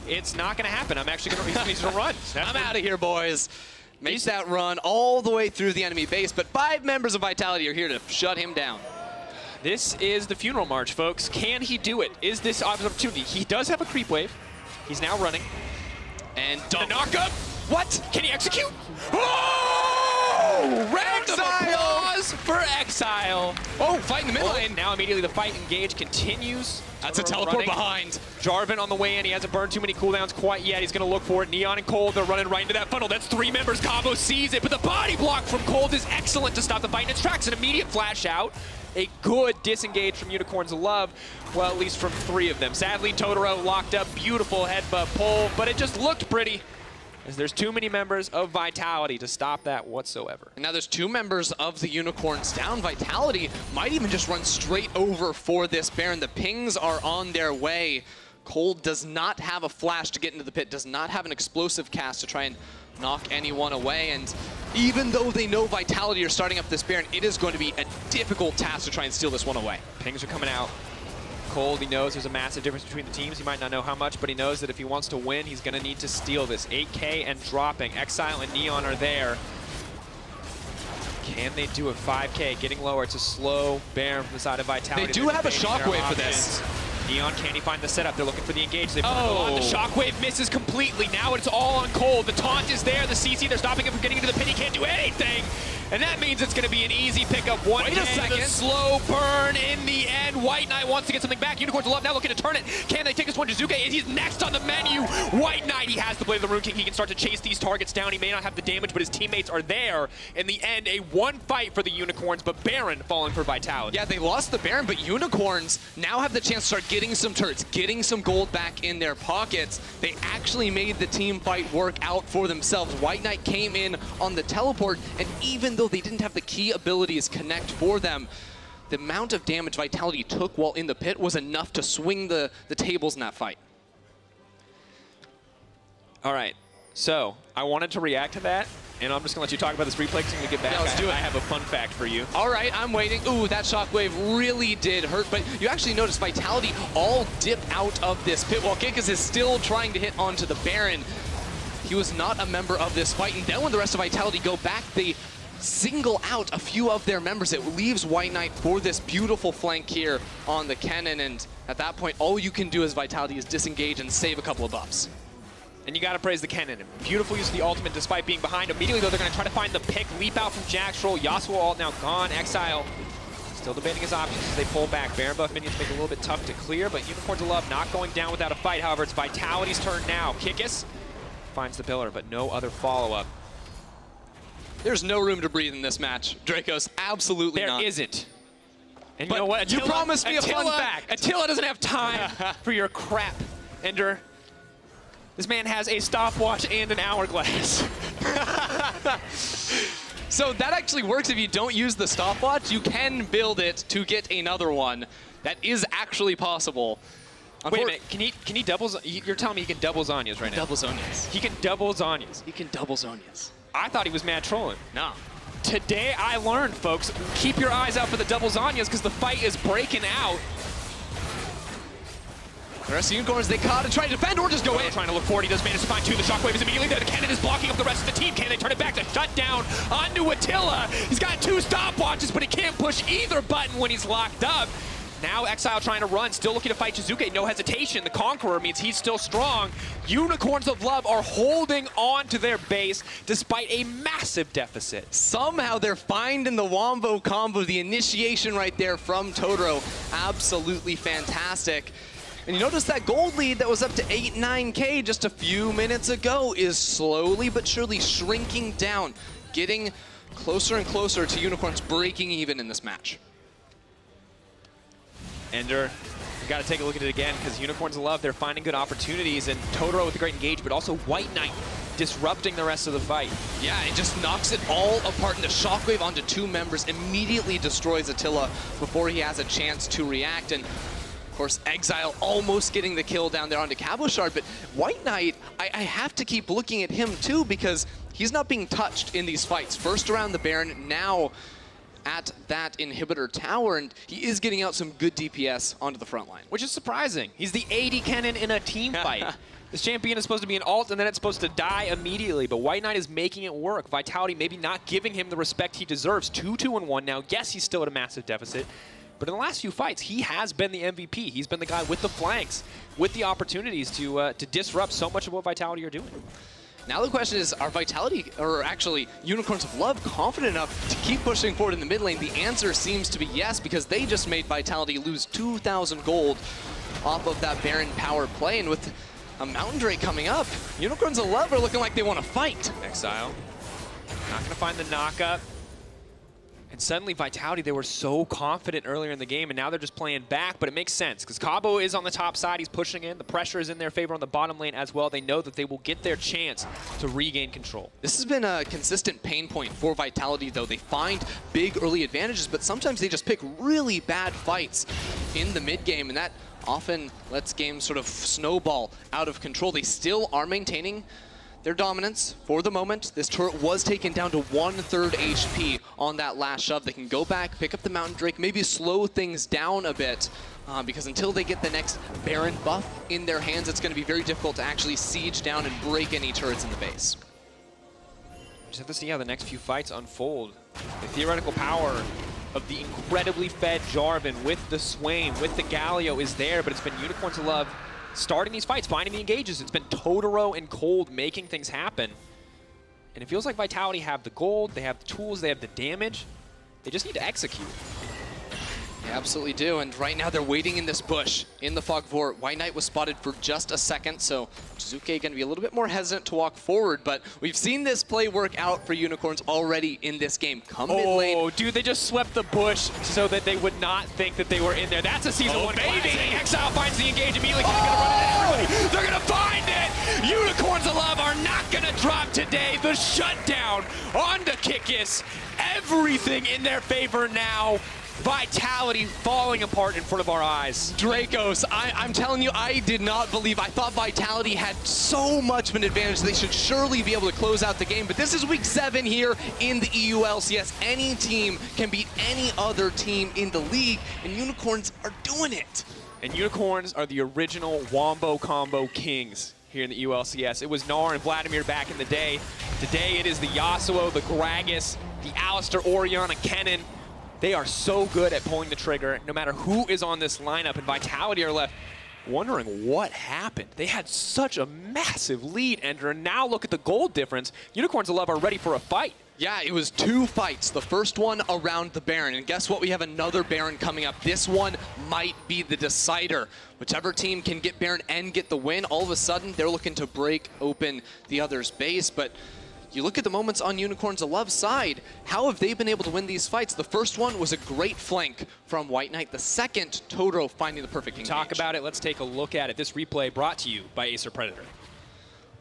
it's not going to happen. I'm actually going to run. I'm out of here, boys. Makes that run all the way through the enemy base, but 5 members of Vitality are here to shut him down. This is the funeral march, folks. Can he do it? Is this opportunity? He does have a creep wave. He's now running. And the knock-up. What? Can he execute? Oh! Round of applause for Exileh. Oh, fight in the mid lane. Now immediately the fight engage continues. That's a teleport behind. Jarvan on the way in. He hasn't burned too many cooldowns quite yet. He's going to look for it. Neon and Kold, they're running right into that funnel. That's 3 members. Cabo sees it, but the body block from Kold is excellent to stop the fight in its tracks. An immediate flash out. A good disengage from Unicorns of Love. Well, at least from 3 of them. Sadly, Totoro locked up. Beautiful headbutt pull, but it just looked pretty, as there's too many members of Vitality to stop that whatsoever. And now there's 2 members of the Unicorns down. Vitality might even just run straight over for this Baron. The pings are on their way. Kold does not have a flash to get into the pit, does not have an explosive cast to try and knock anyone away, and even though they know Vitality are starting up this Baron, it is going to be a difficult task to try and steal this one away. Pings are coming out. Kold, he knows there's a massive difference between the teams. He might not know how much, but he knows that if he wants to win, he's going to need to steal this. 8K and dropping. Exileh and Neon are there. Can they do it? 5K, getting lower. It's a slow Baron from the side of Vitality. They do have a shockwave for this. Neon, can he find the setup? They're looking for the engage. They put it on. The shockwave misses completely. Now it's all on Kold. The taunt is there. The CC, they're stopping him from getting into the pit. He can't do anything. and that means it's going to be an easy pickup. Wait a second. Slow burn in the end. WhiteKnight wants to get something back. Unicorns of Love now looking to turn it. Can they take this one? Jiizuké, he's next on the menu. WhiteKnight, he has the Blade of the Rune King. He can start to chase these targets down. He may not have the damage, but his teammates are there. In the end, a one fight for the Unicorns, but Baron falling for Vitality. Yeah, they lost the Baron, but Unicorns now have the chance to start getting some turrets, getting some gold back in their pockets. They actually made the team fight work out for themselves. WhiteKnight came in on the teleport, and even though they didn't have the key abilities connect for them, the amount of damage Vitality took while in the pit was enough to swing the tables in that fight. All right, so I wanted to react to that, and I'm just going to let you talk about this replay because when we get back, Yeah, let's do it. I have a fun fact for you. All right, I'm waiting. Ooh, that shockwave really did hurt, but you actually notice Vitality all dip out of this pit while Kikis is still trying to hit onto the Baron. He was not a member of this fight, and then when the rest of Vitality go back, they single out a few of their members. It leaves WhiteKnight for this beautiful flank here on the Kennen, and at that point, all you can do as Vitality is disengage and save a couple of buffs. And you got to praise the Kennen. Beautiful use of the ultimate despite being behind. Immediately, though, they're going to try to find the pick. Leap out from Jactroll. Yasuo ult now gone. Exileh still debating his options as they pull back. Baron buff minions make it a little bit tough to clear, but Unicorns of Love not going down without a fight. However, it's Vitality's turn now. Kikis finds the pillar, but no other follow-up. There's no room to breathe in this match. Drakos, absolutely not. There isn't. And But you know what? you promised me a fun fact. Attila doesn't have time for your crap, Ender. This man has a stopwatch and an hourglass. So that actually works if you don't use the stopwatch. You can build it to get another one. That is actually possible. Wait a minute, can he double? You're telling me he can double Zhonya's right now? Double Zhonya's. He can double Zhonya's. He can double Zhonya's. I thought he was mad trolling. No. Today I learned, folks, keep your eyes out for the double Zhonya's because the fight is breaking out. The rest of the Unicorns, they caught and try to defend or just go in. Trying to look forward, he does manage to find two. The shockwave is immediately there. The Kennen is blocking up the rest of the team. Can they turn it back to shut down onto Attila? He's got two stopwatches, but he can't push either button when he's locked up. Now Exileh trying to run, still looking to fight Jiizuké, no hesitation. The Conqueror means he's still strong. Unicorns of Love are holding on to their base despite a massive deficit. Somehow they're finding the Wombo combo, the initiation right there from Totoro. Absolutely fantastic. And you notice that gold lead that was up to 8-9K just a few minutes ago is slowly but surely shrinking down, getting closer and closer to Unicorns breaking even in this match. Ender, you got to take a look at it again because Unicorns of Love, they're finding good opportunities, and Totoro with a great engage, but also WhiteKnight disrupting the rest of the fight. Yeah, it just knocks it all apart, and the shockwave onto two members immediately destroys Attila before he has a chance to react. And of course, Exileh almost getting the kill down there onto Cabochard, but WhiteKnight, I have to keep looking at him too because he's not being touched in these fights. First around the Baron, now at that inhibitor tower, and he is getting out some good DPS onto the front line. Which is surprising. He's the AD Kennen in a team fight. This champion is supposed to be an ult, and then it's supposed to die immediately, but WhiteKnight is making it work. Vitality maybe not giving him the respect he deserves. 2-2-1 now. Yes, he's still at a massive deficit, but in the last few fights, he has been the MVP. He's been the guy with the flanks, with the opportunities to disrupt so much of what Vitality are doing. Now the question is, are Vitality, or actually Unicorns of Love, confident enough to keep pushing forward in the mid lane? The answer seems to be yes, because they just made Vitality lose 2,000 gold off of that Baron power play, and with a Mountain Drake coming up, Unicorns of Love are looking like they want to fight. Exileh, not going to find the knockup. And suddenly Vitality, they were so confident earlier in the game, and now they're just playing back, but it makes sense because Cabo is on the top side, he's pushing in, the pressure is in their favor on the bottom lane as well. They know that they will get their chance to regain control. This has been a consistent pain point for Vitality though. They find big early advantages, but sometimes they just pick really bad fights in the mid game, and that often lets games sort of snowball out of control. They still are maintaining their dominance for the moment. This turret was taken down to 1/3 HP on that last shove. They can go back, pick up the Mountain Drake, maybe slow things down a bit, because until they get the next Baron buff in their hands, it's going to be very difficult to actually siege down and break any turrets in the base. Just have to see how the next few fights unfold. The theoretical power of the incredibly fed Jarvan with the Swain, with the Galio is there, but it's been Unicorns of Love starting these fights, finding the engages. It's been Totoro and Kold making things happen. And it feels like Vitality have the gold, they have the tools, they have the damage. They just need to execute. They absolutely do, and right now they're waiting in this bush in the fog fort. WhiteKnight was spotted for just a second, so Jiizuké going to be a little bit more hesitant to walk forward, but we've seen this play work out for Unicorns already in this game. Come mid lane. Oh, dude, they just swept the bush so that they would not think that they were in there. That's a Season 1 baby! Exileh finds the engage immediately. Gonna run it at everybody. They're gonna find it! Unicorns of Love are not gonna drop today. The shutdown onto Kikis. Everything in their favor now. Vitality falling apart in front of our eyes. Drakos, I'm telling you, I did not believe. I thought Vitality had so much of an advantage. They should surely be able to close out the game. But this is week 7 here in the EUOL LCS. Any team can beat any other team in the league, and Unicorns are doing it. And Unicorns are the original Wombo combo kings here in the EUOL LCS. It was Laure and Vladimir back in the day. Today it is the Yasuo, the Gragas, the Alistar, Orianna, Kennen. They are so good at pulling the trigger, no matter who is on this lineup, and Vitality are left wondering what happened. They had such a massive lead, Ender, and now look at the gold difference. Unicorns of Love are ready for a fight. Yeah, it was 2 fights. The first one around the Baron, and guess what? We have another Baron coming up. This one might be the decider. Whichever team can get Baron and get the win, all of a sudden they're looking to break open the other's base, but you look at the moments on Unicorns of Love's side, how have they been able to win these fights? The first one was a great flank from WhiteKnight. The second, Totoro finding the perfect engage. Talk about it, let's take a look at it. This replay brought to you by Acer Predator.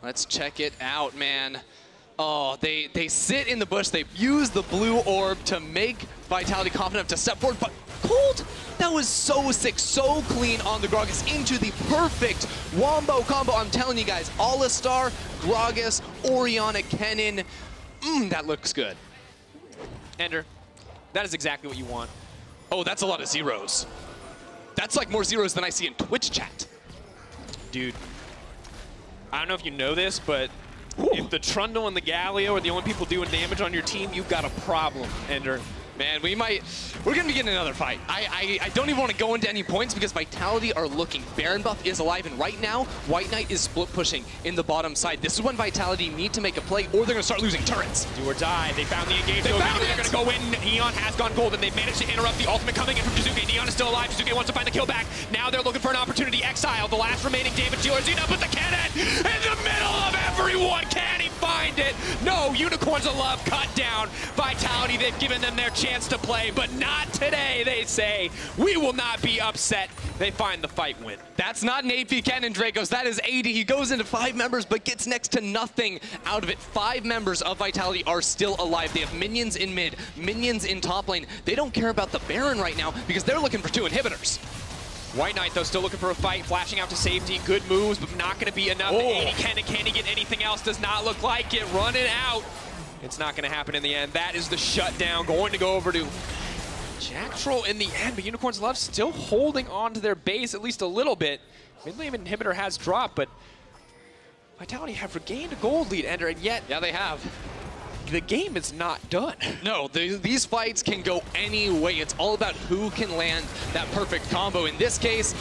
Let's check it out, man. Oh, they sit in the bush, they use the blue orb to make Vitality confident to step forward, but Kold, that was so sick, so clean on the Gragas into the perfect wombo combo. I'm telling you guys, Alistar, Gragas, Orianna, Kennen, that looks good. Ender, that is exactly what you want. Oh, that's a lot of zeros. That's like more zeros than I see in Twitch chat. Dude, I don't know if you know this, but if the Trundle and the Galio are the only people doing damage on your team, you've got a problem, Ender. Man, we're gonna be getting another fight. I don't even want to go into any points because Vitality are looking. Baron buff is alive, and right now, WhiteKnight is split pushing in the bottom side. This is when Vitality need to make a play, or they're gonna start losing turrets. Do or die. They found the engage. They're gonna go in. Neon has gone gold, and they've managed to interrupt the ultimate coming in from Jiizuké. Neon is still alive. Jiizuké wants to find the kill back. Now they're looking for an opportunity. Exile, the last remaining damage dealer. Xena puts the Kennen in the middle of everyone. Can he find it? No, Unicorns of Love cut down. Vitality, they've given them their chance to play, but not today, they say. We will not be upset. They find the fight win. That's not an AP Kennen, Drakos. That is AD. He goes into 5 members, but gets next to nothing out of it. 5 members of Vitality are still alive. They have minions in mid, minions in top lane. They don't care about the Baron right now because they're looking for 2 inhibitors. WhiteKnight, though, still looking for a fight, flashing out to safety. Good moves, but not going to be enough. AD Kennen, can he get anything else? Does not look like it. Running out. It's not going to happen in the end. That is the shutdown. Going to go over to Jactroll in the end, but Unicorns Love still holding on to their base at least a little bit. Mid-lane inhibitor has dropped, but Vitality have regained a gold lead, Ender, and yet, yeah, they have. The game is not done. No, these fights can go any way. It's all about who can land that perfect combo. In this case,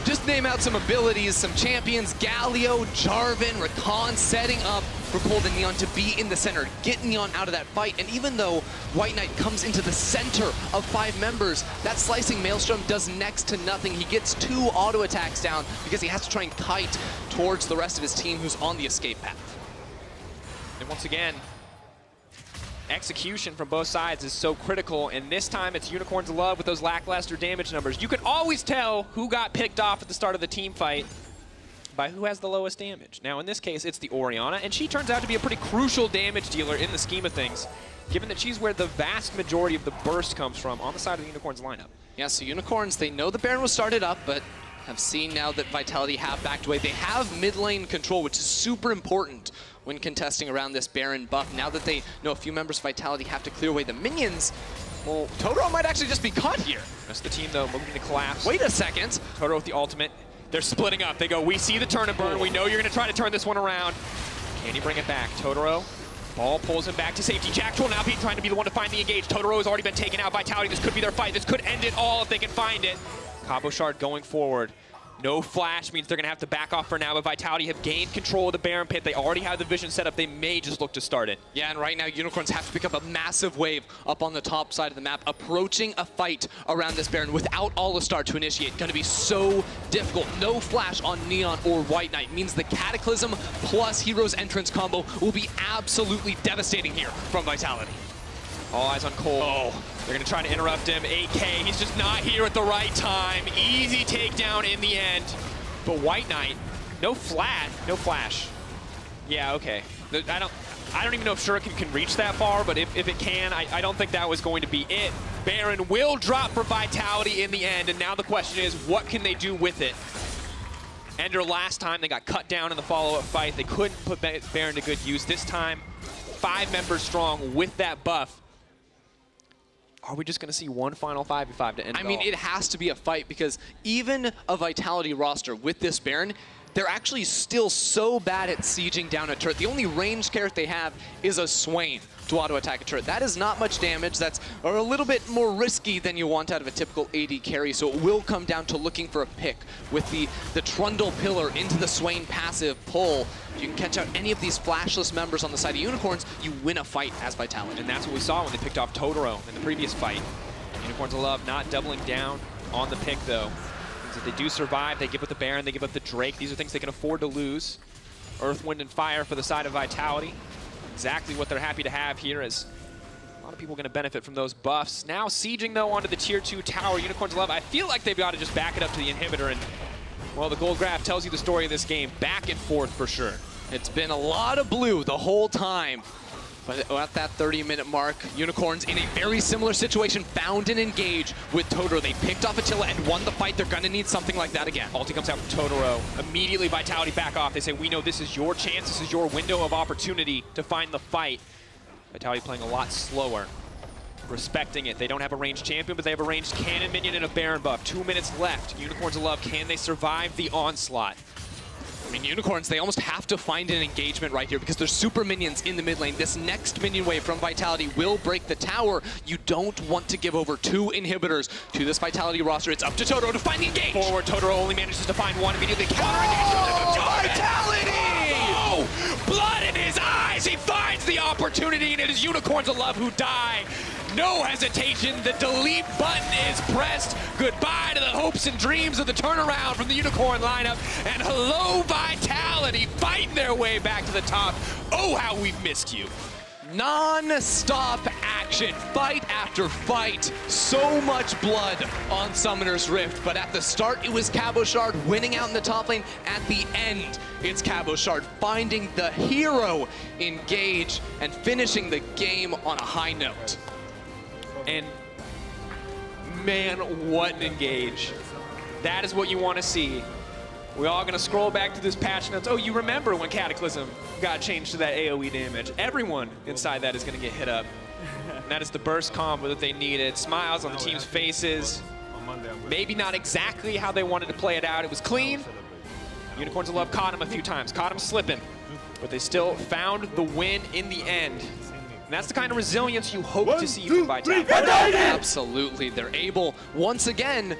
just name out some abilities, some champions, Galio, Jarvan, Rakan, setting up for Kold and Neon to be in the center, get Neon out of that fight. And even though WhiteKnight comes into the center of 5 members, that slicing Maelstrom does next to nothing. He gets 2 auto attacks down because he has to try and kite towards the rest of his team who's on the escape path. And once again, execution from both sides is so critical, and this time it's Unicorns of Love with those lackluster damage numbers. You can always tell who got picked off at the start of the team fight by who has the lowest damage. Now in this case, it's the Orianna, and she turns out to be a pretty crucial damage dealer in the scheme of things, given that she's where the vast majority of the burst comes from on the side of the Unicorns lineup. Yeah, so Unicorns, they know the Baron was started up, but have seen now that Vitality have backed away. They have mid lane control, which is super important when contesting around this Baron buff. Now that they know a few members of Vitality have to clear away the minions, well, Totoro might actually just be caught here. That's the team, though, moving to collapse. Wait a second. Totoro with the ultimate. They're splitting up. They go, we see the turn and burn. We know you're going to try to turn this one around. Can he bring it back? Totoro, ball pulls him back to safety. Jactroll now trying to be the one to find the engage. Totoro has already been taken out. Vitality, this could be their fight. This could end it all if they can find it. Cabochard going forward. No flash means they're going to have to back off for now, but Vitality have gained control of the Baron Pit. They already have the vision set up. They may just look to start it. Yeah, and right now, Unicorns have to pick up a massive wave up on the top side of the map, approaching a fight around this Baron without Alistar to initiate. Going to be so difficult. No flash on Neon or WhiteKnight means the Cataclysm plus Hero's Entrance combo will be absolutely devastating here from Vitality. All eyes on Kold. Oh, they're going to try to interrupt him. 8K, he's just not here at the right time. Easy takedown in the end. But WhiteKnight, no flash. Yeah, okay. I don't even know if Shuriken can reach that far, but if it can, I don't think that was going to be it. Baron will drop for Vitality in the end, and now the question is, what can they do with it? Ender last time, they got cut down in the follow-up fight. They couldn't put Baron to good use. This time, 5 members strong with that buff. Are we just going to see one final 5v5 to end it all? I mean, it has to be a fight because even a Vitality roster with this Baron, they're actually still so bad at sieging down a turret. The only ranged character they have is a Swain to auto-attack a turret. That is not much damage. That's a little bit more risky than you want out of a typical AD carry, so it will come down to looking for a pick with the Trundle pillar into the Swain passive pull. If you can catch out any of these flashless members on the side of Unicorns, you win a fight as Vitality. And that's what we saw when they picked off Totoro in the previous fight. Unicorns of Love not doubling down on the pick, though. If they do survive, they give up the Baron, they give up the Drake. These are things they can afford to lose. Earth, Wind, and Fire for the side of Vitality. Exactly what they're happy to have here, as a lot of people are going to benefit from those buffs. Now sieging, though, onto the Tier 2 tower. Unicorns of Love, I feel like they've got to just back it up to the inhibitor. And, well, the gold graph tells you the story of this game. Back and forth for sure. It's been a lot of blue the whole time. But at that 30-minute mark, Unicorns in a very similar situation found an engage with Totoro. They picked off Attila and won the fight. They're going to need something like that again. Ulti comes out from Totoro. Immediately Vitality back off. They say, we know this is your chance. This is your window of opportunity to find the fight. Vitality playing a lot slower. Respecting it. They don't have a ranged champion, but they have a ranged cannon minion and a Baron buff. 2 minutes left. Unicorns of Love, can they survive the onslaught? I mean, Unicorns, they almost have to find an engagement right here because there's super minions in the mid lane. This next minion wave from Vitality will break the tower. You don't want to give over 2 inhibitors to this Vitality roster. It's up to Totoro to find the engage. Forward, Totoro only manages to find one immediately. Vitality! Oh, blood in his eyes! He finds the opportunity, and it is Unicorns of Love who die. No hesitation, the delete button is pressed. Goodbye to the hopes and dreams of the turnaround from the Unicorn lineup. And hello, Vitality, fighting their way back to the top. Oh, how we've missed you. Non-stop action, fight after fight. So much blood on Summoner's Rift, but at the start it was Cabochard winning out in the top lane. At the end, it's Cabochard finding the hero engage and finishing the game on a high note. And man, what an engage. That is what you want to see. We're all going to scroll back to this patch notes. Oh, you remember when Cataclysm got changed to that AoE damage. Everyone inside that is going to get hit up. And that is the burst combo that they needed. Smiles on the team's faces. Maybe not exactly how they wanted to play it out. It was clean. Unicorns of Love caught him a few times. Caught him slipping. But they still found the win in the end. And that's the kind of resilience you hope to see from Vitality. Absolutely. They're able, once again,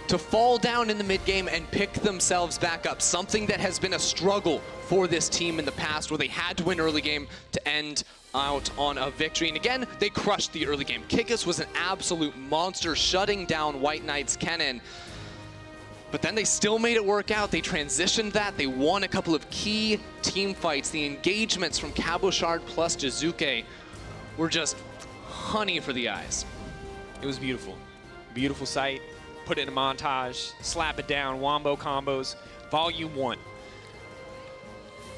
to fall down in the mid-game and pick themselves back up. Something that has been a struggle for this team in the past, where they had to win early game to end out on a victory. And again, they crushed the early game. Kikis was an absolute monster, shutting down WhiteKnight's Kennen. But then they still made it work out. They transitioned that. They won a couple of key team fights. The engagements from Cabochard plus Jiizuké were just honey for the eyes. It was beautiful. Beautiful sight. Put it in a montage, slap it down, wombo combos, volume 1.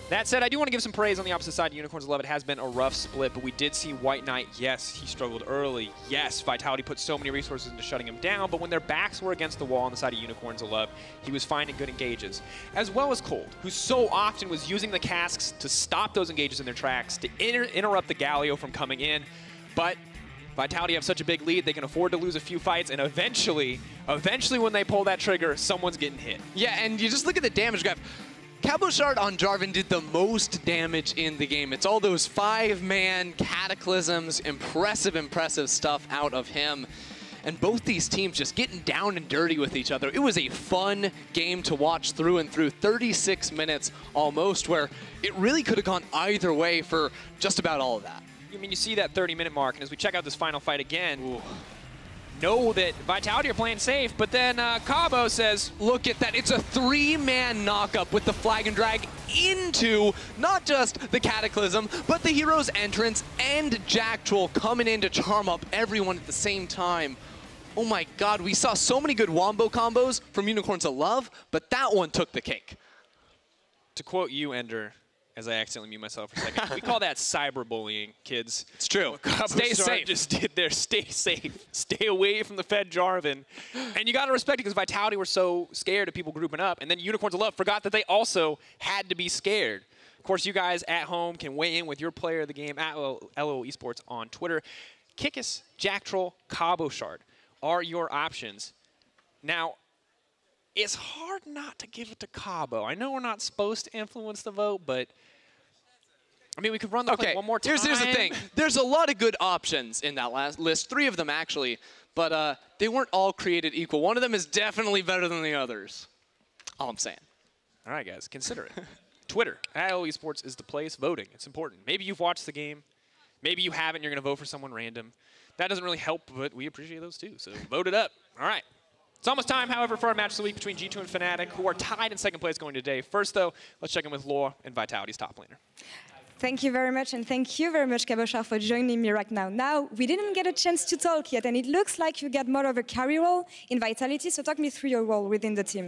That said, I do want to give some praise on the opposite side of Unicorns of Love. It has been a rough split, but we did see WhiteKnight. Yes, he struggled early. Yes, Vitality put so many resources into shutting him down, but when their backs were against the wall on the side of Unicorns of Love, he was finding good engages. As well as Kold, who so often was using the casks to stop those engages in their tracks, to interrupt the Galio from coming in. But Vitality have such a big lead, they can afford to lose a few fights, and eventually when they pull that trigger, someone's getting hit. Yeah, and you just look at the damage graph. Cabochard on Jarvan did the most damage in the game. It's all those 5-man cataclysms, impressive stuff out of him. and both these teams just getting down and dirty with each other. It was a fun game to watch through and through, 36 minutes almost, where it really could have gone either way for just about all of that. I mean, you see that 30-minute mark, and as we check out this final fight again, know that Vitality are playing safe, but then Cabo says, look at that, it's a 3-man knockup with the flag and drag into not just the Cataclysm, but the Hero's Entrance and Jactroll coming in to charm up everyone at the same time. Oh my god, we saw so many good wombo combos from Unicorns of Love, but that one took the cake. To quote you, Ender, as I accidentally mute myself for a second, we call that cyberbullying, kids. It's true. Stay safe. Just did there. Stay safe. Stay away from the Fed Jarvan. And you got to respect it because Vitality were so scared of people grouping up. And then Unicorns of Love forgot that they also had to be scared. Of course, you guys at home can weigh in with your player of the game at LOL Esports on Twitter. Kikis, Jactroll, Cabochard are your options. Now, it's hard not to give it to Cabo. I know we're not supposed to influence the vote, but I mean, we could run the play one more time. Here's the thing. There's a lot of good options in that last list, 3 of them actually, but they weren't all created equal. One of them is definitely better than the others. All I'm saying. All right, guys, consider it. Twitter, at LOL Esports is the place. Voting, it's important. Maybe you've watched the game. Maybe you haven't, you're going to vote for someone random. That doesn't really help, but we appreciate those too, so vote it up. All right. It's almost time, however, for our match of the week between G2 and Fnatic, who are tied in second place going today. First, though, let's check in with Laure and Vitality's top laner. Thank you very much, and thank you very much, Cabochard, for joining me right now. Now, we didn't get a chance to talk yet, and it looks like you get more of a carry role in Vitality, so talk me through your role within the team.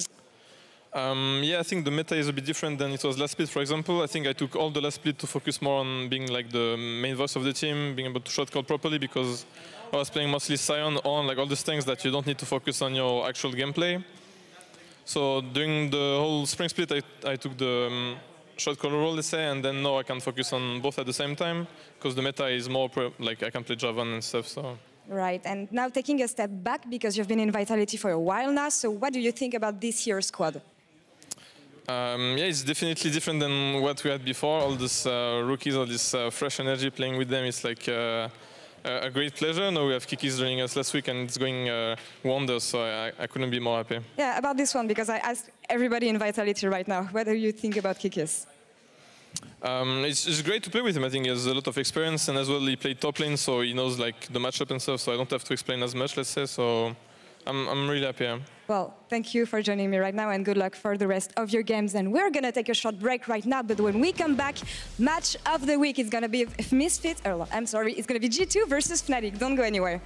Yeah, I think the meta is a bit different than it was last split, for example. I think I took all the last split to focus more on being like the main voice of the team, being able to shot call properly, because I was playing mostly Sion on like all these things that you don't need to focus on your actual gameplay. So during the whole spring split, I took the shot caller role, let's say, and then now I can focus on both at the same time, because the meta is more like I can play Jarvan and stuff. So. Right, and now taking a step back, because you've been in Vitality for a while now, so what do you think about this year's squad? Yeah, it's definitely different than what we had before. All these rookies, all this fresh energy, playing with them, it's like a great pleasure. Now we have Kikis joining us last week, and it's going wonders, so I couldn't be more happy. Yeah, about this one, because I asked everybody in Vitality right now, what do you think about Kikis? It's great to play with him. I think he has a lot of experience, and as well he played top lane, so he knows like the matchup and stuff, so I don't have to explain as much, let's say, so I'm really happy. Yeah. Well, thank you for joining me right now, and good luck for the rest of your games. And we're going to take a short break right now, but when we come back, match of the week is going to be Misfit, it's going to be G2 versus Fnatic. Don't go anywhere.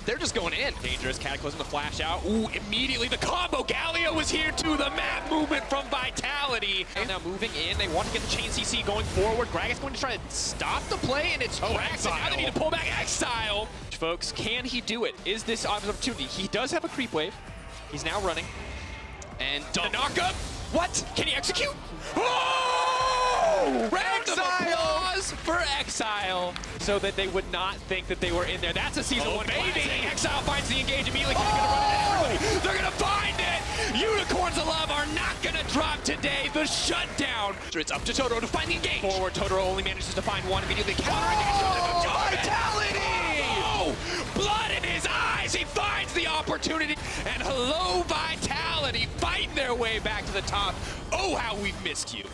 They're just going in. Dangerous Cataclysm to flash out. Ooh, immediately the combo. Galio was here too. The map movement from Vitality. And now moving in. They want to get the chain CC going forward. Gragas going to try to stop the play, and it's Gragas. Now they need to pull back Exileh. Folks, can he do it? Is this opportunity? He does have a creep wave. He's now running. And the knockup. What? Can he execute? Oh! Round of applause for Exileh, so that they would not think that they were in there. That's a season 1 baby. Exileh finds the engage immediately. Gonna run into everybody. They're gonna find it. Unicorns of Love are not gonna drop today. The shutdown. It's up to Totoro to find the engage. Forward, Totoro only manages to find one immediately. Counter engage. Vitality! Oh, blood in his eyes. He finds the opportunity. And hello, Vitality, fighting their way back to the top. Oh, how we've missed you.